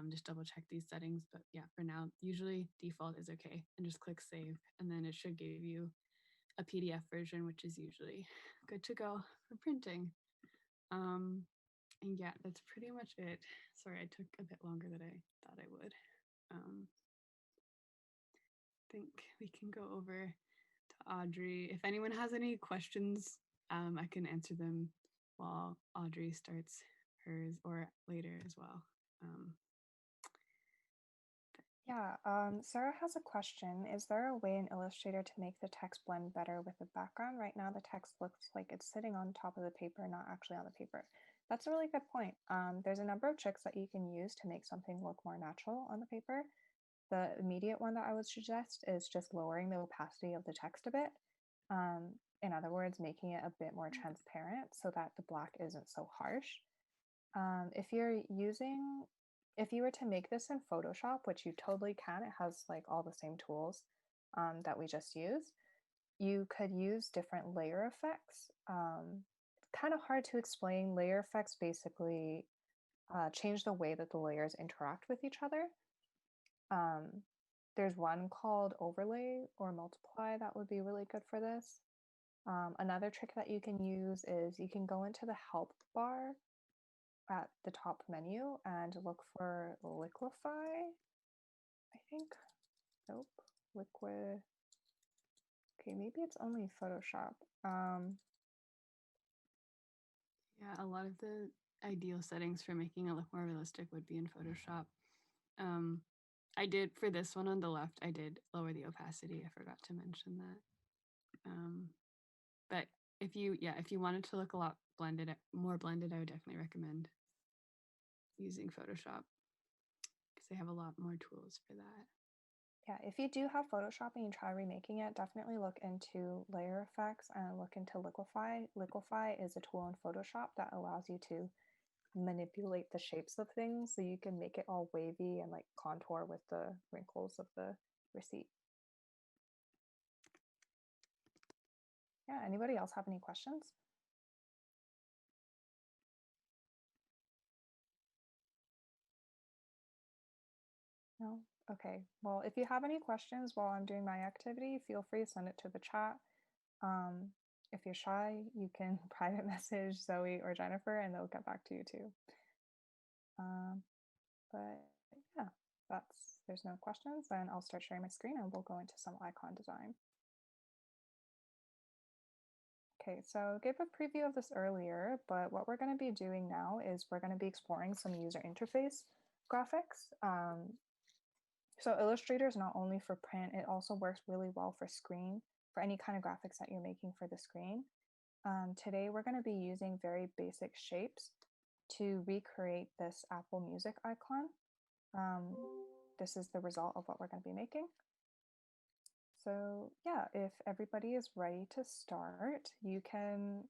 just double check these settings. But yeah, for now, usually default is okay, and just click save, and then it should give you a PDF version, which is usually good to go for printing. And yeah, that's pretty much it. Sorry, I took a bit longer than I thought I would. I think we can go over to Audrey. If anyone has any questions, I can answer them while Audrey starts hers, or later as well. Yeah, Sarah has a question. Is there a way in Illustrator to make the text blend better with the background? Right now, the text looks like it's sitting on top of the paper, not actually on the paper. That's a really good point. There's a number of tricks that you can use to make something look more natural on the paper. The immediate one that I would suggest is just lowering the opacity of the text a bit. In other words, making it a bit more transparent so that the black isn't so harsh. If you were to make this in Photoshop, which you totally can, it has like all the same tools that we just used, you could use different layer effects. Kind of hard to explain. Layer effects basically change the way that the layers interact with each other. There's one called overlay or multiply that would be really good for this. Another trick that you can use is you can go into the help bar at the top menu and look for Liquify, I think. Nope. Liquid. Okay, maybe it's only Photoshop. Yeah, a lot of the ideal settings for making it look more realistic would be in Photoshop. I did, for this one on the left, I did lower the opacity. I forgot to mention that. But if you wanted to look a lot more blended, I would definitely recommend using Photoshop because they have a lot more tools for that. Yeah, if you do have Photoshop and you try remaking it, definitely look into layer effects and look into Liquify. Liquify is a tool in Photoshop that allows you to manipulate the shapes of things so you can make it all wavy and like contour with the wrinkles of the receipt. Yeah, anybody else have any questions? No? Okay, well, if you have any questions while I'm doing my activity, feel free to send it to the chat. Um, if you're shy, you can private message Zoe or Jennifer and they'll get back to you too. But yeah, there's no questions, then I'll start sharing my screen and we'll go into some icon design. Okay, so I gave a preview of this earlier, but what we're going to be doing now is we're going to be exploring some user interface graphics. So Illustrator is not only for print, it also works really well for screen, for any kind of graphics that you're making for the screen. Today, we're going to be using very basic shapes to recreate this Apple Music icon. This is the result of what we're going to be making. So yeah, if everybody is ready to start, you can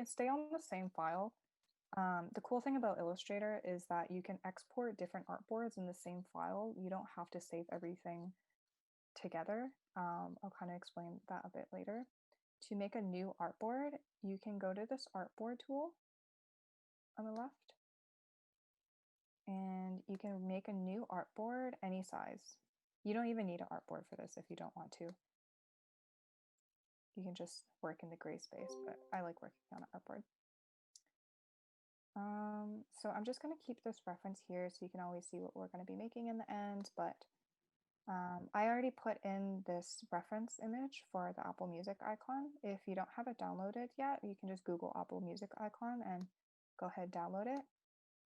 stay on the same file. The cool thing about Illustrator is that you can export different artboards in the same file. You don't have to save everything together. I'll kind of explain that a bit later. To make a new artboard, you can go to this artboard tool on the left, and you can make a new artboard any size. You don't even need an artboard for this if you don't want to. You can just work in the gray space, but I like working on an artboard. So I'm just going to keep this reference here so you can always see what we're going to be making in the end, but I already put in this reference image for the Apple Music icon. If you don't have it downloaded yet, you can just Google Apple Music icon and go ahead, download it.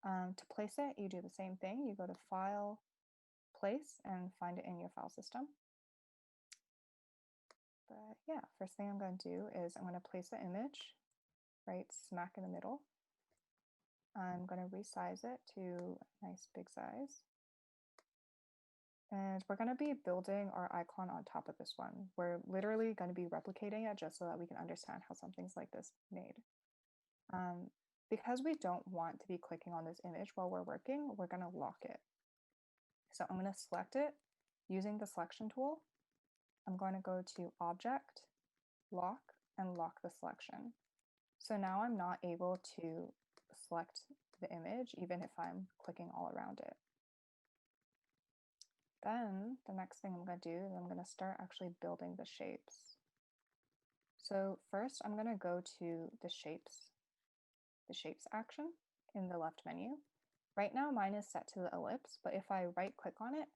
To place it, you do the same thing. You go to File, Place, and find it in your file system. But yeah, first thing I'm going to do is I'm going to place the image right smack in the middle. I'm going to resize it to a nice big size. And we're going to be building our icon on top of this one. We're literally going to be replicating it just so that we can understand how something's like this made. Because we don't want to be clicking on this image while we're working, we're going to lock it. So I'm going to select it using the selection tool. I'm going to go to Object, Lock, and lock the selection. So now I'm not able to select the image even if I'm clicking all around it. Then the next thing I'm going to do is I'm going to start actually building the shapes. So first I'm going to go to the shapes action in the left menu. Right now mine is set to the ellipse, but if I right click on it,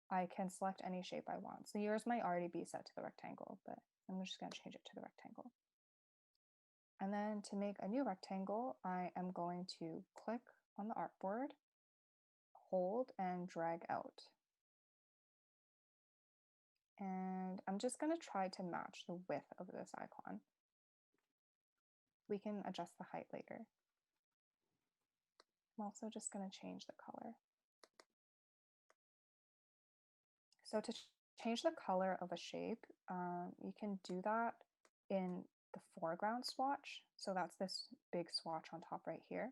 I can select any shape I want. So yours might already be set to the rectangle, but I'm just going to change it to the rectangle. And then to make a new rectangle, I am going to click on the artboard, hold, and drag out. And I'm just going to try to match the width of this icon. We can adjust the height later. I'm also just going to change the color. So to change the color of a shape, you can do that in the foreground swatch. So that's this big swatch on top right here.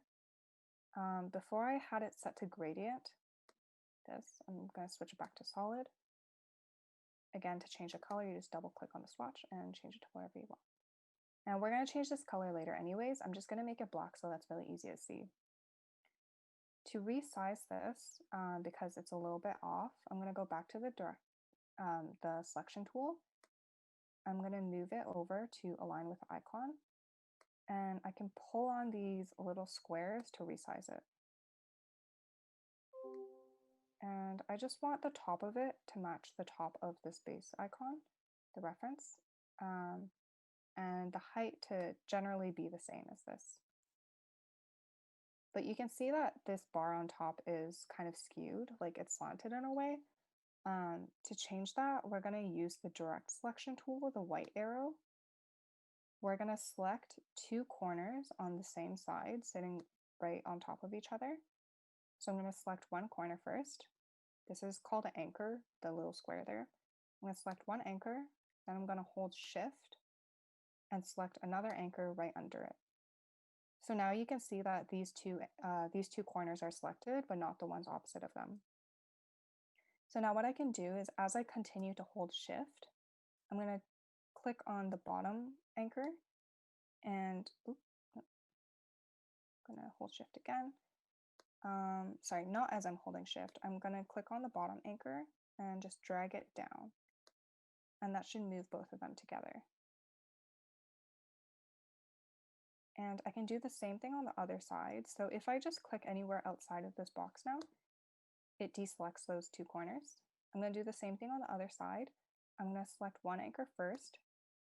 Before I had it set to gradient, I'm going to switch it back to solid. Again, to change the color, you just double click on the swatch and change it to whatever you want. Now we're going to change this color later anyways. I'm just going to make it black so that's really easy to see. To resize this, because it's a little bit off, I'm going to go back to the selection tool. I'm going to move it over to align with the icon. And I can pull on these little squares to resize it. And I just want the top of it to match the top of this base icon, the reference, and the height to generally be the same as this. But you can see that this bar on top is kind of skewed, like it's slanted in a way. To change that, we're going to use the direct selection tool, the white arrow. We're going to select two corners on the same side, sitting right on top of each other. So I'm going to select one corner first. This is called an anchor, the little square there. I'm going to select one anchor, then I'm going to hold Shift and select another anchor right under it. So now you can see that these two corners are selected, but not the ones opposite of them. So now what I can do is as I continue to hold Shift, I'm going to click on the bottom anchor and I'm going to hold Shift again. sorry, not as I'm holding shift. I'm going to click on the bottom anchor and just drag it down. And that should move both of them together. And I can do the same thing on the other side. So if I just click anywhere outside of this box now, it deselects those two corners. I'm going to do the same thing on the other side. I'm going to select one anchor first.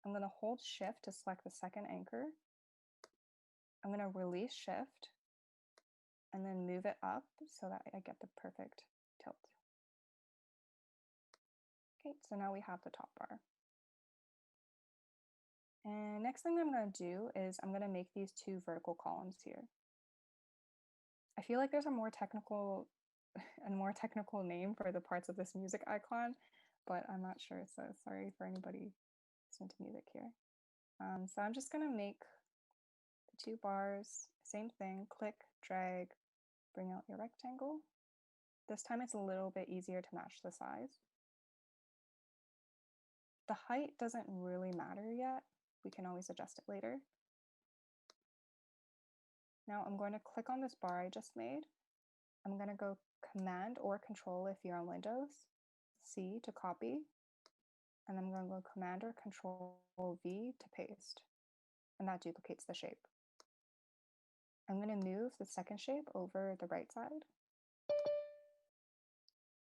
I'm going to hold shift to select the second anchor. I'm going to release shift and then move it up so that I get the perfect tilt. Okay, so now we have the top bar. And next thing I'm going to do is I'm going to make these two vertical columns here. I feel like there's a more technical name for the parts of this music icon, but I'm not sure, so sorry for anybody listening to music here. So I'm just going to make the two bars, same thing, click, drag, bring out your rectangle. This time it's a little bit easier to match the size. The height doesn't really matter yet. We can always adjust it later. Now I'm going to click on this bar I just made. I'm going to go Command or Control if you're on Windows, C to copy, and I'm going to go Command or Control V to paste, and that duplicates the shape. I'm going to move the second shape over the right side,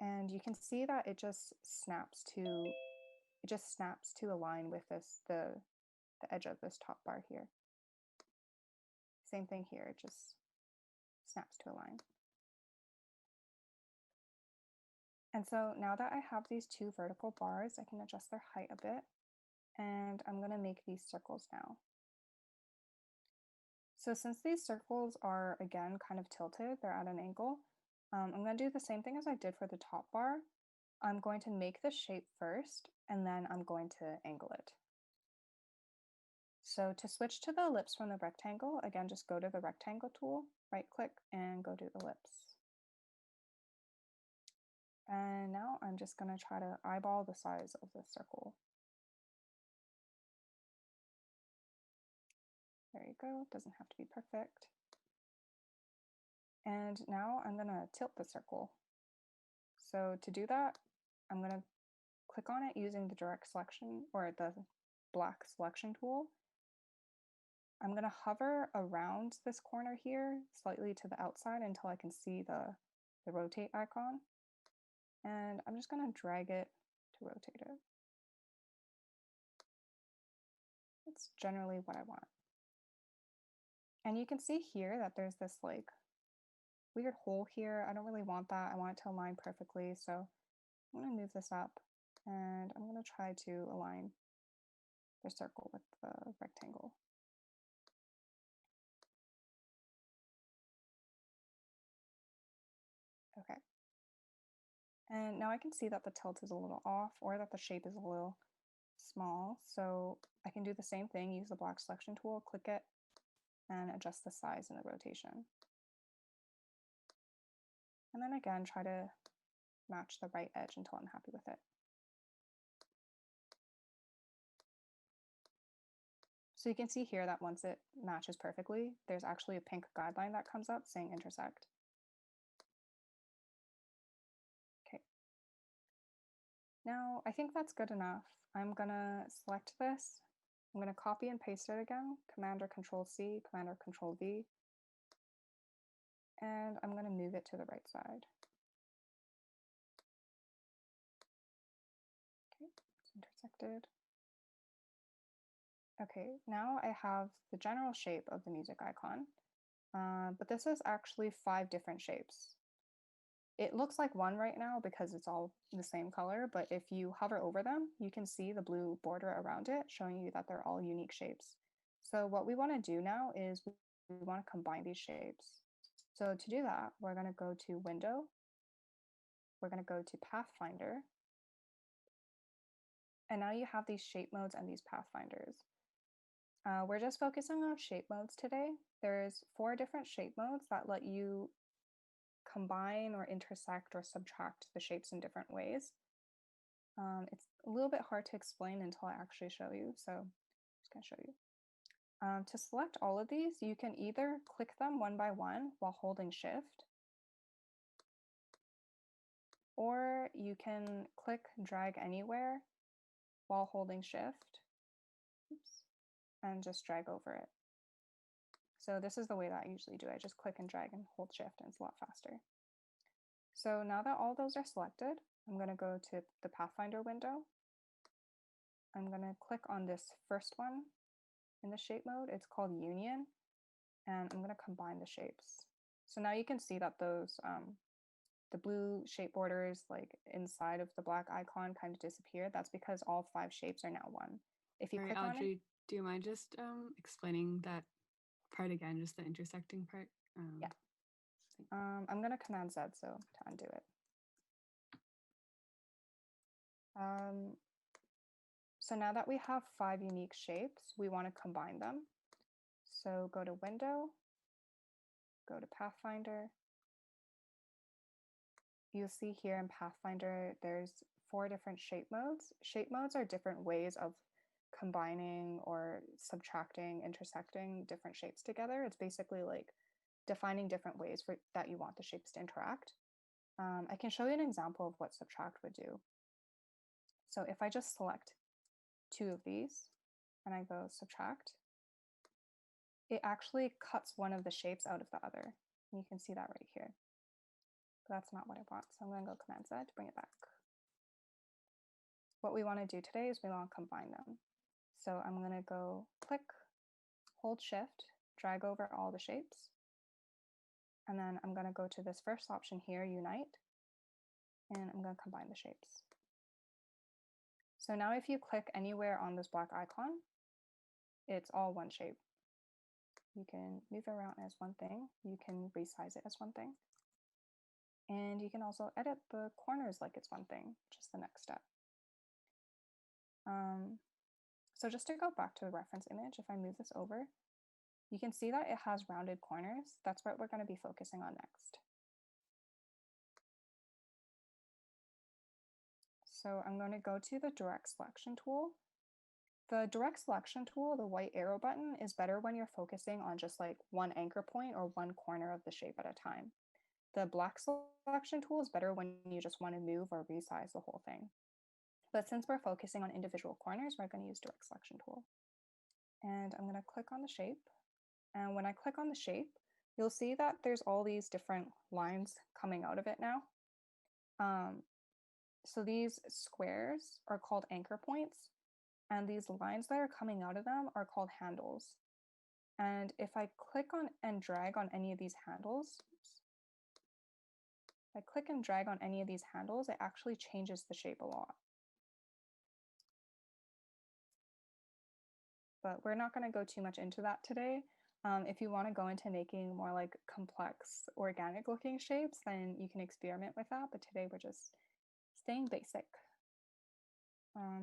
and you can see that it just snaps to align with the edge of this top bar here. Same thing here, it just snaps to align. And so now that I have these two vertical bars, I can adjust their height a bit, and I'm going to make these circles now. So since these circles are, again, kind of tilted, they're at an angle, I'm going to do the same thing as I did for the top bar. I'm going to make the shape first, and then I'm going to angle it. So to switch to the ellipse from the rectangle, again, just go to the rectangle tool, right-click, and go to ellipse. And now I'm just going to try to eyeball the size of the circle. There you go, doesn't have to be perfect. And now I'm going to tilt the circle. So to do that, I'm going to click on it using the direct selection or the black selection tool. I'm going to hover around this corner here slightly to the outside until I can see the rotate icon. And I'm just going to drag it to rotate it. That's generally what I want. And you can see here that there's this like weird hole here. I don't really want that. I want it to align perfectly. So I'm going to move this up and I'm going to try to align the circle with the rectangle. Okay. And now I can see that the tilt is a little off or that the shape is a little small. So I can do the same thing, use the black selection tool, click it, and adjust the size and the rotation. And then again, try to match the right edge until I'm happy with it. So you can see here that once it matches perfectly, there's actually a pink guideline that comes up saying intersect. Okay. Now I think that's good enough. I'm gonna select this. I'm gonna copy and paste it again, Command or Control C, Command or Control V. And I'm gonna move it to the right side. Okay, it's intersected. Okay, now I have the general shape of the music icon, but this is actually 5 different shapes. It looks like one right now because it's all the same color, but if you hover over them, you can see the blue border around it showing you that they're all unique shapes. So what we want to do now is we want to combine these shapes. So to do that, we're going to go to Window, we're going to go to Pathfinder, and now you have these shape modes and these pathfinders. We're just focusing on shape modes today. There's 4 different shape modes that let you combine or intersect or subtract the shapes in different ways. It's a little bit hard to explain until I actually show you, so I'm just going to show you. To select all of these, you can either click them one by one while holding shift, or you can click drag anywhere while holding shift, and just drag over it. So this is the way that I usually do it. I just click and drag and hold shift, and it's a lot faster. So now that all those are selected, I'm going to go to the Pathfinder window. I'm going to click on this first one in the shape mode. It's called Union, and I'm going to combine the shapes. So now you can see that those the blue shape borders like inside of the black icon kind of disappeared. That's because all 5 shapes are now one. If you click on Audrey, it, do you mind just explaining that part again, just the intersecting part? Yeah. I'm going to Command Z so to undo it. So now that we have 5 unique shapes, we want to combine them. So go to Window, go to Pathfinder. You'll see here in Pathfinder, there's 4 different shape modes. Shape modes are different ways of combining or subtracting, intersecting different shapes together. It's basically like defining different ways that you want the shapes to interact. I can show you an example of what subtract would do. So if I just select 2 of these and I go subtract, it actually cuts one of the shapes out of the other. And you can see that right here. But that's not what I want. So I'm going to go Command Z to bring it back. What we want to do today is we want to combine them. So I'm going to go click, hold shift, drag over all the shapes. And then I'm going to go to this first option here, Unite. And I'm going to combine the shapes. So now if you click anywhere on this black icon, it's all one shape. You can move it around as one thing. You can resize it as one thing. And you can also edit the corners like it's one thing, which is the next step. So just to go back to the reference image, if I move this over, you can see that it has rounded corners. That's what we're going to be focusing on next. So I'm going to go to the direct selection tool. The direct selection tool, the white arrow button, is better when you're focusing on just like one anchor point or one corner of the shape at a time. The black selection tool is better when you just want to move or resize the whole thing. But since we're focusing on individual corners, we're going to use direct selection tool. And I'm going to click on the shape. And when I click on the shape, you'll see that there's all these different lines coming out of it now. So these squares are called anchor points, and these lines that are coming out of them are called handles. And if I click on and drag on any of these handles, if I click and drag on any of these handles, it actually changes the shape a lot. But we're not going to go too much into that today. If you want to go into making more like complex organic looking shapes, then you can experiment with that. But today we're just staying basic.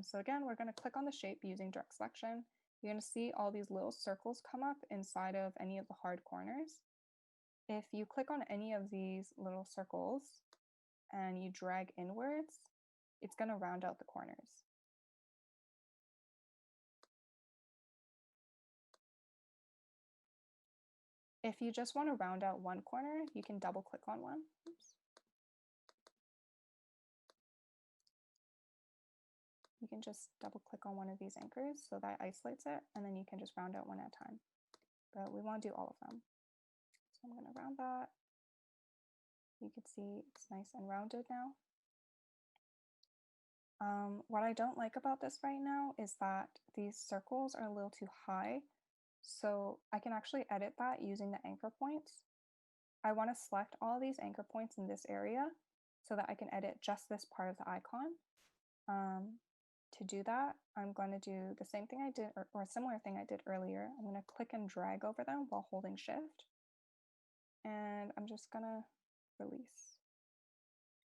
So again, we're going to click on the shape using direct selection. You're going to see all these little circles come up inside of any of the hard corners. If you click on any of these little circles and you drag inwards, it's going to round out the corners. If you just want to round out one corner, you can double click on one. Oops. You can just double click on one of these anchors so that isolates it, and then you can just round out one at a time. But we want to do all of them. So I'm going to round that. You can see it's nice and rounded now. What I don't like about this right now is that these circles are a little too high. So I can actually edit that using the anchor points. I want to select all these anchor points in this area so that I can edit just this part of the icon. To do that, I'm going to do the same thing I did, or a similar thing I did earlier. I'm going to click and drag over them while holding shift. And I'm just going to release.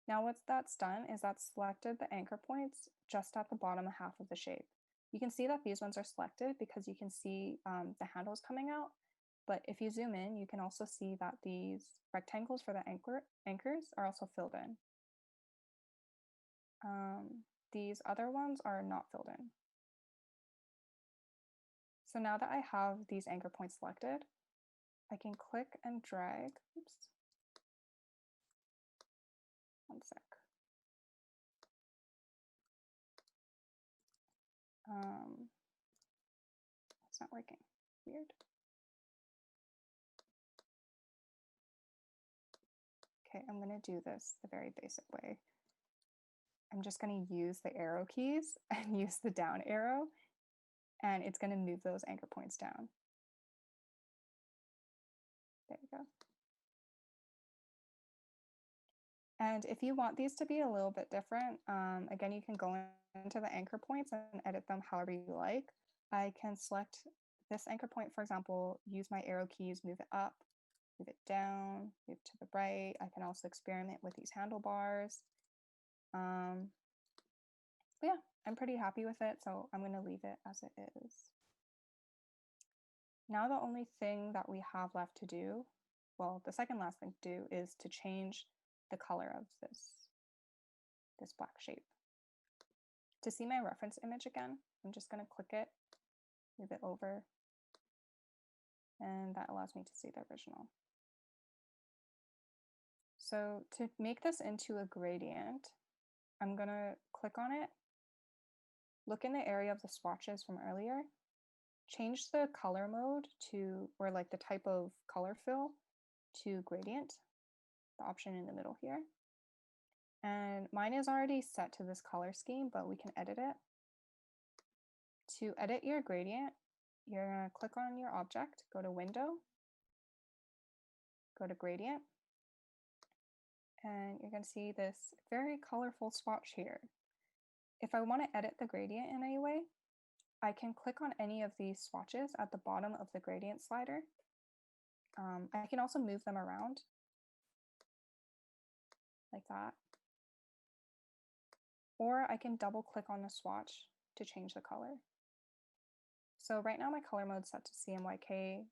Now what that's done is that's selected the anchor points just at the bottom half of the shape. You can see that these ones are selected because you can see the handles coming out. But if you zoom in, you can also see that these rectangles for the anchors are also filled in. These other ones are not filled in. So now that I have these anchor points selected, I can click and drag. Oops. One sec. It's not working. Weird. Okay, I'm going to do this the very basic way. I'm just going to use the arrow keys and use the down arrow, and it's going to move those anchor points down. There you go. And if you want these to be a little bit different, again, you can go into the anchor points and edit them however you like. I can select this anchor point, for example, use my arrow keys, move it up, move it down, move to the right. I can also experiment with these handlebars. But yeah, I'm pretty happy with it, so I'm going to leave it as it is. Now the only thing that we have left to do, well, the second last thing to do is to change the color of this black shape. To see my reference image again, I'm just going to click it, move it over, and that allows me to see the original. So to make this into a gradient, I'm going to click on it, look in the area of the swatches from earlier, change the color mode to, or like the type of color fill to gradient, the option in the middle here. And mine is already set to this color scheme, but we can edit it. To edit your gradient, you're going to click on your object, go to Window, go to Gradient, and you're going to see this very colorful swatch here. If I want to edit the gradient in any way, I can click on any of these swatches at the bottom of the gradient slider. I can also move them around like that. Or I can double click on the swatch to change the color. So right now my color mode is set to CMYK.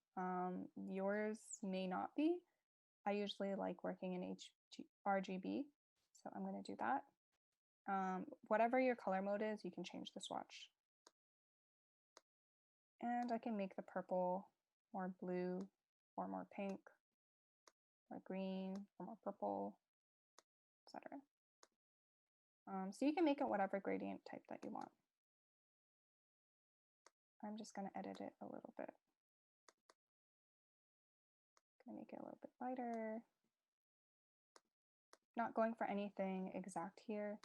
Yours may not be. I usually like working in RGB, so I'm going to do that. Whatever your color mode is, you can change the swatch. And I can make the purple more blue or more pink or green or more purple, etc. So you can make it whatever gradient type that you want. I'm just going to edit it a little bit. Going to make it a little bit lighter. Not going for anything exact here.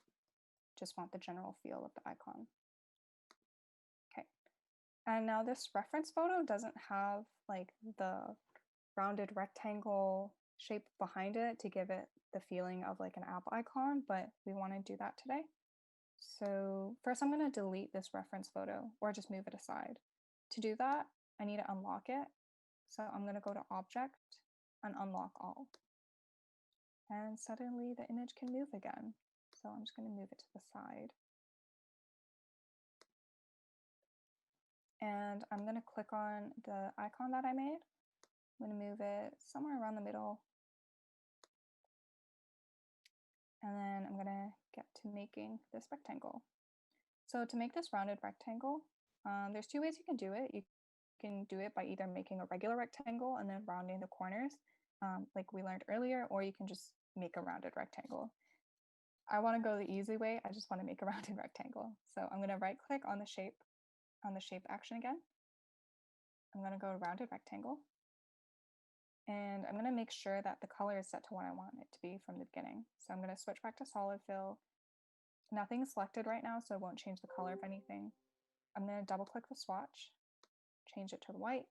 Just want the general feel of the icon. Okay. And now this reference photo doesn't have like the rounded rectangle shape behind it to give it the feeling of like an app icon, but we want to do that today. So first I'm going to delete this reference photo or just move it aside. To do that, I need to unlock it. So I'm going to go to Object and Unlock All. And suddenly the image can move again. So I'm just going to move it to the side. And I'm going to click on the icon that I made. I'm going to move it somewhere around the middle. And then I'm going to get to making this rectangle. So to make this rounded rectangle, there's two ways you can do it. You can do it by either making a regular rectangle and then rounding the corners, like we learned earlier, or you can just make a rounded rectangle. I want to go the easy way. I just want to make a rounded rectangle. So I'm going to right click on the shape action again. I'm going to go to rounded rectangle. And I'm going to make sure that the color is set to what I want it to be from the beginning. So I'm going to switch back to solid fill. Nothing's selected right now, so it won't change the color of anything. I'm going to double click the swatch, change it to white.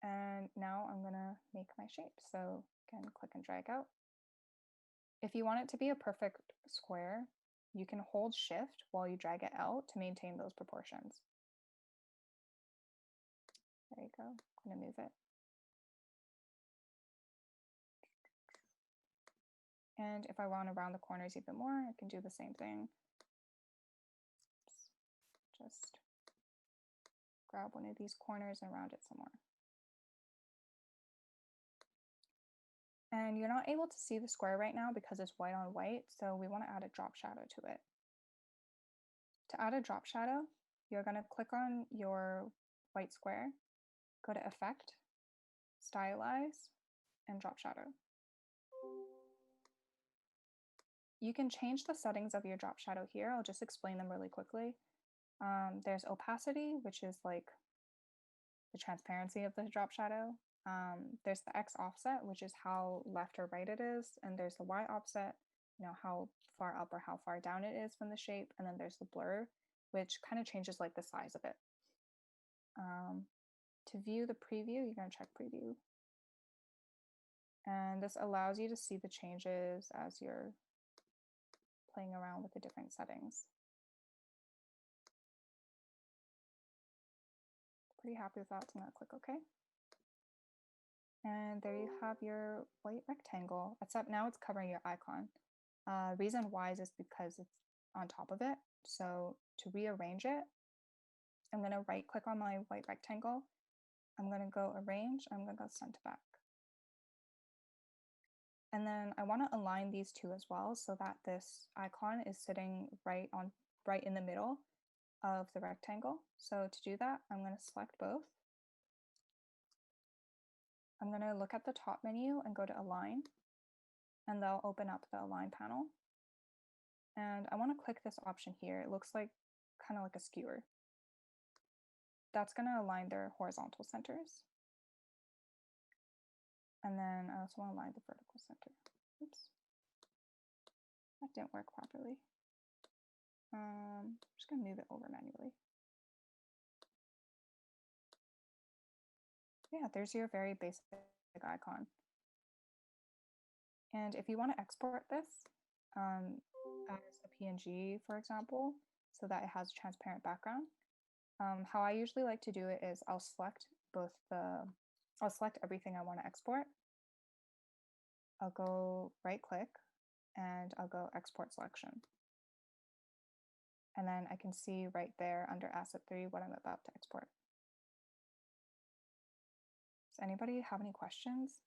And now I'm going to make my shape. So again, click and drag out. If you want it to be a perfect square, you can hold Shift while you drag it out to maintain those proportions. There you go. I'm going to move it. And if I want to round the corners even more, I can do the same thing. Just grab one of these corners and round it some more. And you're not able to see the square right now because it's white on white, so we want to add a drop shadow to it. To add a drop shadow, you're going to click on your white square, go to Effect, Stylize, and Drop Shadow. you can change the settings of your drop shadow here. I'll just explain them really quickly. There's opacity, which is like the transparency of the drop shadow. There's the X offset, which is how left or right it is. And there's the Y offset, how far up or how far down it is from the shape. And then there's the blur, which kind of changes like the size of it. To view the preview, you're going to check preview. And this allows you to see the changes as you're playing around with the different settings. Pretty happy with that, so I'm going to click OK. And there you have your white rectangle, except now it's covering your icon. Reason why is because it's on top of it. So to rearrange it, I'm going to right click on my white rectangle. I'm going to go arrange. I'm going to go send to back. And then I want to align these two as well so that this icon is sitting right in the middle of the rectangle. So to do that, I'm going to select both. I'm going to look at the top menu and go to Align, and they'll open up the Align panel. And I want to click this option here. It looks like kind of like a skewer. That's going to align their horizontal centers. And then I also want to align the vertical center. Oops. That didn't work properly. I'm just going to move it over manually. Yeah, there's your very basic icon. And if you want to export this as a PNG, for example, so that it has a transparent background, how I usually like to do it is I'll select everything I want to export. I'll go right click and I'll go export selection. And then I can see right there under asset 3 what I'm about to export. Does anybody have any questions?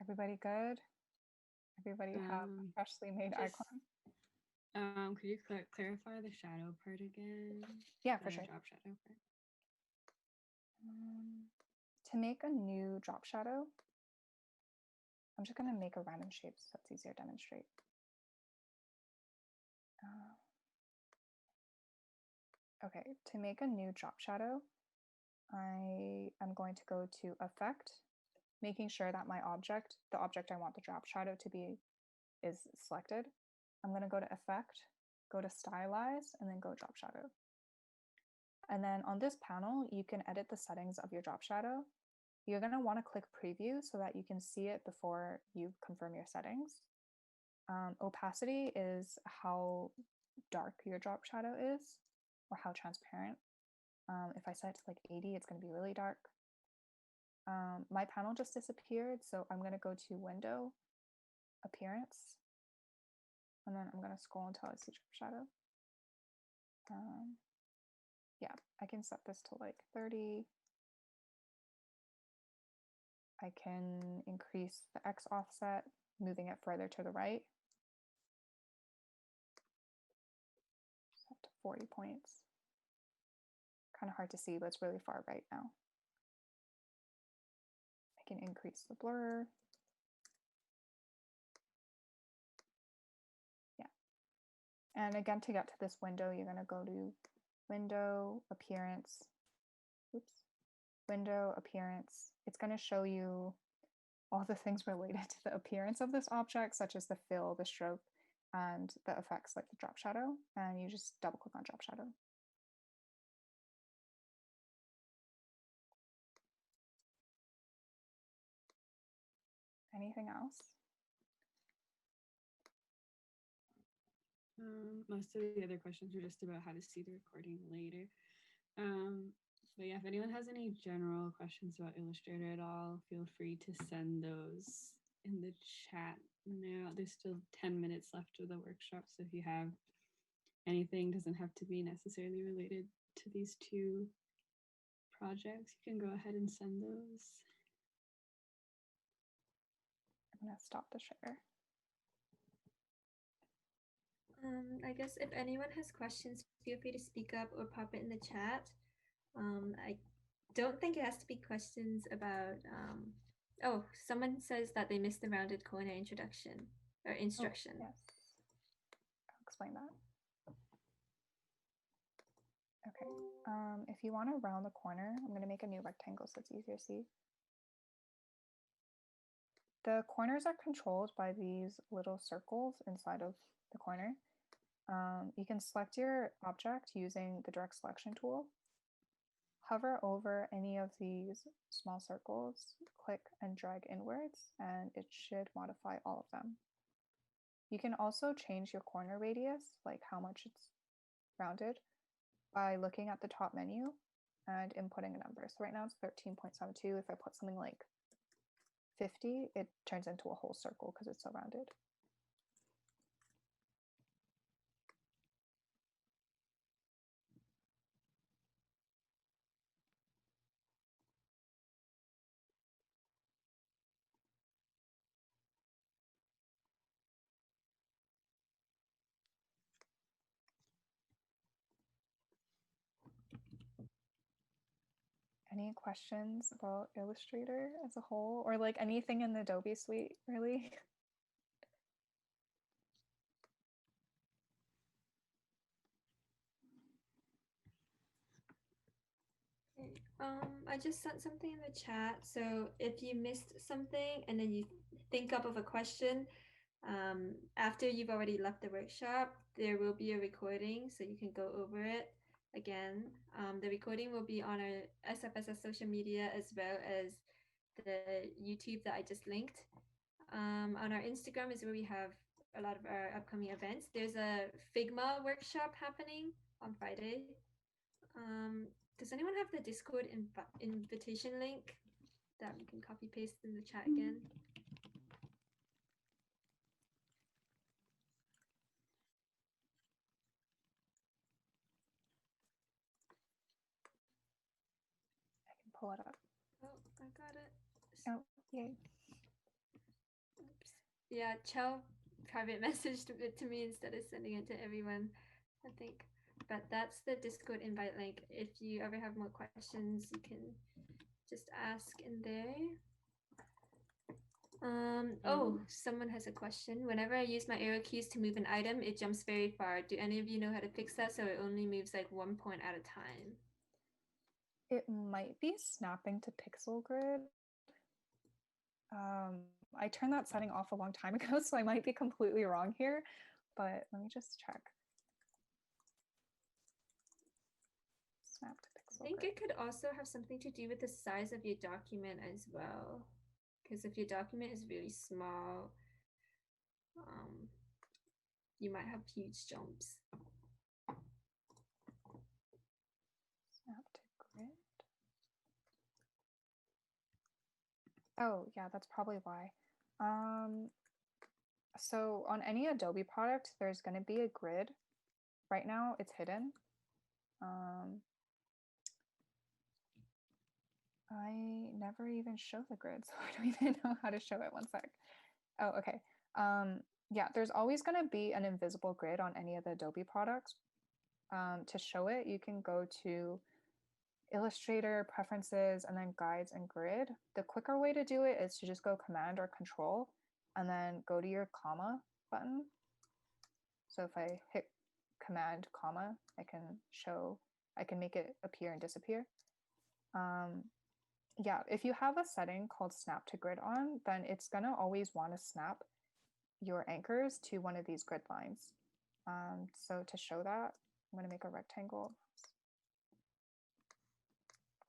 Everybody good? Everybody have a freshly made icon? Could you clarify the shadow part again? Yeah, for sure. Drop shadow part. To make a new drop shadow, I'm just going to make a random shape so it's easier to demonstrate. Okay, to make a new drop shadow, I am going to go to Effect, making sure that my object, the object I want the drop shadow to be, is selected. I'm going to go to Effect, go to Stylize, and then go Drop Shadow. And then on this panel, you can edit the settings of your drop shadow. You're going to want to click Preview so that you can see it before you confirm your settings. Opacity is how dark your drop shadow is, or how transparent. If I set it to like 80, it's going to be really dark. My panel just disappeared, so I'm going to go to Window, Appearance, and then I'm going to scroll until I see drop shadow. Yeah, I can set this to like 30. I can increase the X offset, moving it further to the right. Set to 40 points. Kind of hard to see, but it's really far right now. I can increase the blur. Yeah. And again, to get to this window, you're going to go to Window, Appearance. Oops. Window, Appearance. It's going to show you all the things related to the appearance of this object, such as the fill, the stroke, and the effects like the drop shadow. And you just double click on drop shadow. Anything else? Most of the other questions were just about how to see the recording later. But yeah, if anyone has any general questions about Illustrator at all, feel free to send those in the chat now. There's still 10 minutes left of the workshop, so if you have anything, doesn't have to be necessarily related to these two projects, you can go ahead and send those. I'm going to stop the share. I guess if anyone has questions, feel free to speak up or pop it in the chat. I don't think it has to be questions about. Oh, someone says that they missed the rounded corner introduction or Oh, instruction. yes. I'll explain that. Okay. If you want to round the corner, I'm going to make a new rectangle so it's easier to see. The corners are controlled by these little circles inside of the corner. You can select your object using the direct selection tool. Hover over any of these small circles, click and drag inwards, and it should modify all of them. You can also change your corner radius, like how much it's rounded, by looking at the top menu and inputting a number. So right now it's 13.72. If I put something like 50, it turns into a whole circle because it's so rounded. Any questions about Illustrator as a whole, or like anything in the Adobe suite, really? I just sent something in the chat. So if you missed something and then you think up of a question, after you've already left the workshop, there will be a recording so you can go over it again. The recording will be on our SFSS social media as well as the YouTube that I just linked. On our Instagram is where we have a lot of our upcoming events. There's a Figma workshop happening on Friday. Does anyone have the Discord invitation link that we can copy paste in the chat again? I can pull it up. Oh, I got it. Oh, yay. Oops. Yeah, Chell private messaged it to me instead of sending it to everyone, I think. But that's the Discord invite link. If you ever have more questions, you can just ask in there. Oh, someone has a question. Whenever I use my arrow keys to move an item, it jumps very far. Do any of you know how to fix that so it only moves like 1 point at a time? It might be snapping to pixel grid. I turned that setting off a long time ago, so I might be completely wrong here, but let me just check. Snap to pixel I think grid. it could also have something to do with the size of your document as well. Because if your document is really small, you might have huge jumps. Snap to grid. Oh, yeah, that's probably why. So on any Adobe product, there's going to be a grid. Right now, it's hidden. I never even show the grid, so I don't even know how to show it. One sec. Oh, okay. Yeah, there's always going to be an invisible grid on any of the Adobe products. To show it, you can go to Illustrator, Preferences, and then Guides and Grid. The quicker way to do it is to just go Command or Control, and then go to your comma button. So if I hit Command, comma, I can make it appear and disappear. Yeah, if you have a setting called Snap to Grid on, then it's gonna always want to snap your anchors to one of these grid lines. So to show that, I'm gonna make a rectangle.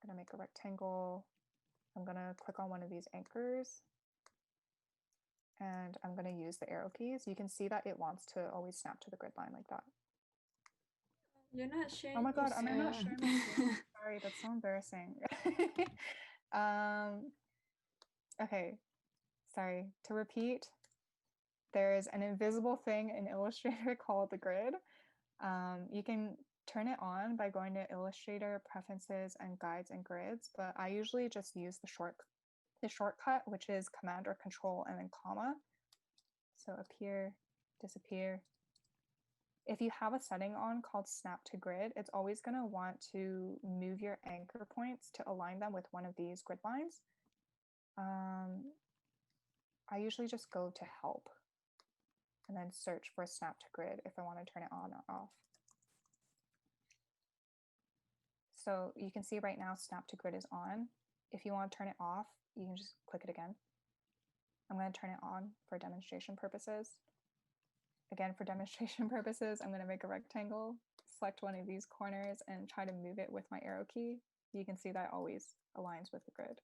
I'm gonna make a rectangle. I'm gonna click on one of these anchors, and I'm gonna use the arrow keys. You can see that it wants to always snap to the grid line like that. You're not sharing. Oh my god, am I not Yeah. sharing my screen? Sorry, that's so embarrassing. Okay, sorry. To repeat, there is an invisible thing in Illustrator called the grid. You can turn it on by going to Illustrator, Preferences, and Guides and Grids, but I usually just use the shortcut, which is Command or Control and then comma. So appear, disappear. If you have a setting on called Snap to Grid, it's always going to want to move your anchor points to align them with one of these grid lines. I usually just go to Help and then search for Snap to Grid if I want to turn it on or off. So you can see right now Snap to Grid is on. If you want to turn it off, you can just click it again. I'm going to turn it on for demonstration purposes. Again, for demonstration purposes, I'm going to make a rectangle, select one of these corners, and try to move it with my arrow key. You can see that always aligns with the grid.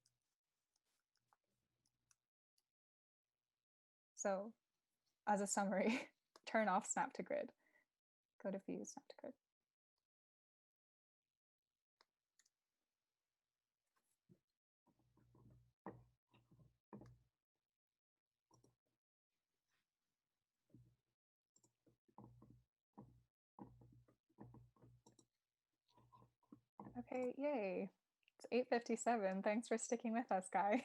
So as a summary, turn off Snap to Grid. Go to View, Snap to Grid. Okay, yay. It's 8:57. Thanks for sticking with us, guys.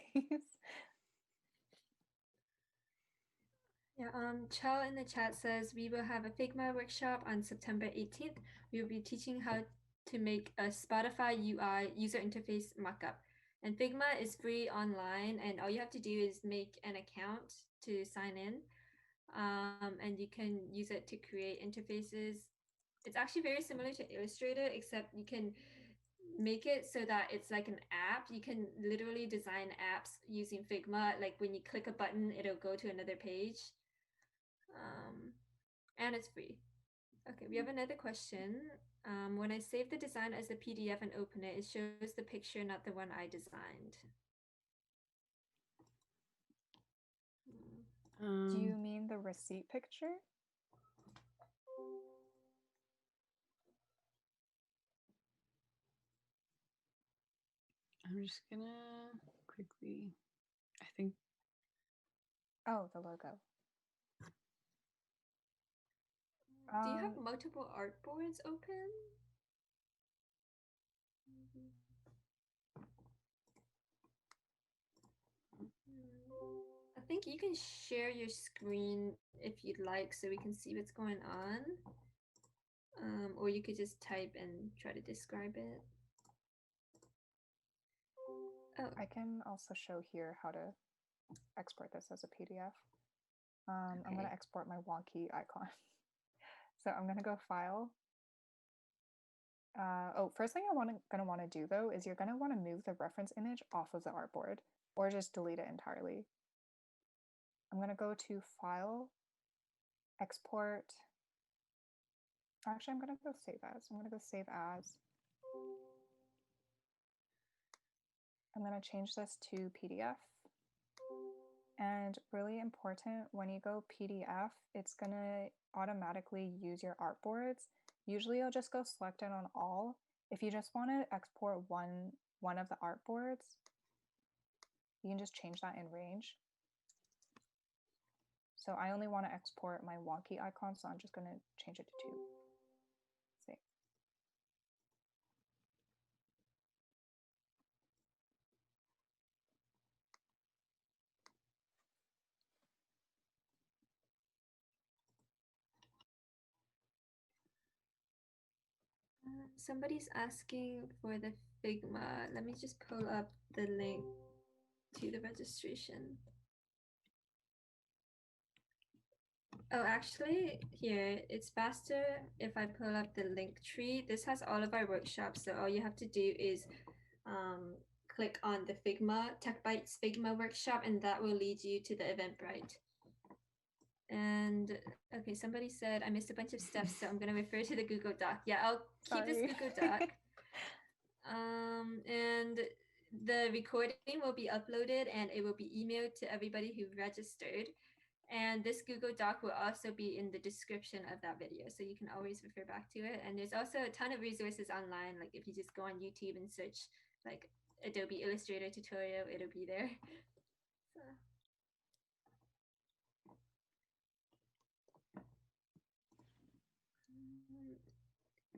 Yeah, Chell in the chat says we will have a Figma workshop on September 18th. We will be teaching how to make a Spotify UI user interface mockup. And Figma is free online, and all you have to do is make an account to sign in. And you can use it to create interfaces. It's actually very similar to Illustrator, except you can make it so that it's like an app. You can literally design apps using Figma. Like when you click a button, it'll go to another page. And it's free. Okay, we have another question. When I save the design as a PDF and open it, it shows the picture, not the one I designed. Do you mean the receipt picture? I'm just gonna quickly, I think. Oh, the logo. Do you have multiple artboards open? I think you can share your screen if you'd like so we can see what's going on. Or you could just type and try to describe it. Oh. I can also show here how to export this as a PDF. Okay. I'm going to export my wonky icon. So I'm going to go File. First thing I'm going to want to do though is you're going to want to move the reference image off of the artboard or just delete it entirely. I'm going to go to File, Export. Actually, I'm going to go Save As. I'm going to go Save As. I'm going to change this to PDF. And really important, when you go PDF, it's going to automatically use your artboards. Usually you'll just go select it on all. If you just want to export one of the artboards, you can just change that in range. So I only want to export my wonky icon, so I'm just going to change it to 2. Save. Somebody's asking for the Figma. Let me just pull up the link to the registration. Oh, actually, here, it's faster if I pull up the link tree. This has all of our workshops, so all you have to do is click on the Figma, TechBytes Figma workshop, and that will lead you to the Eventbrite. And okay, somebody said I missed a bunch of steps, so I'm going to refer to the Google Doc. Yeah, I'll keep this Google Doc. And the recording will be uploaded and it will be emailed to everybody who registered. And this Google Doc will also be in the description of that video, so you can always refer back to it. And there's also a ton of resources online. Like if you just go on YouTube and search like Adobe Illustrator tutorial, it'll be there. So.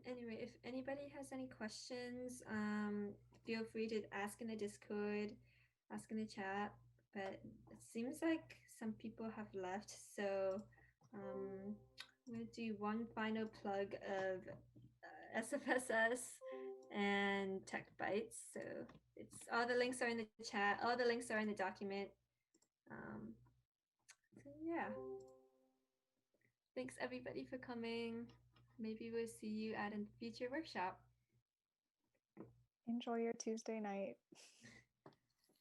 Anyway, if anybody has any questions, feel free to ask in the Discord, ask in the chat. But it seems like some people have left, so I'm going to do one final plug of SFSS and TechBytes. So it's all the links are in the chat. All the links are in the document. So yeah. Thanks everybody for coming. Maybe we'll see you at a future workshop. Enjoy your Tuesday night.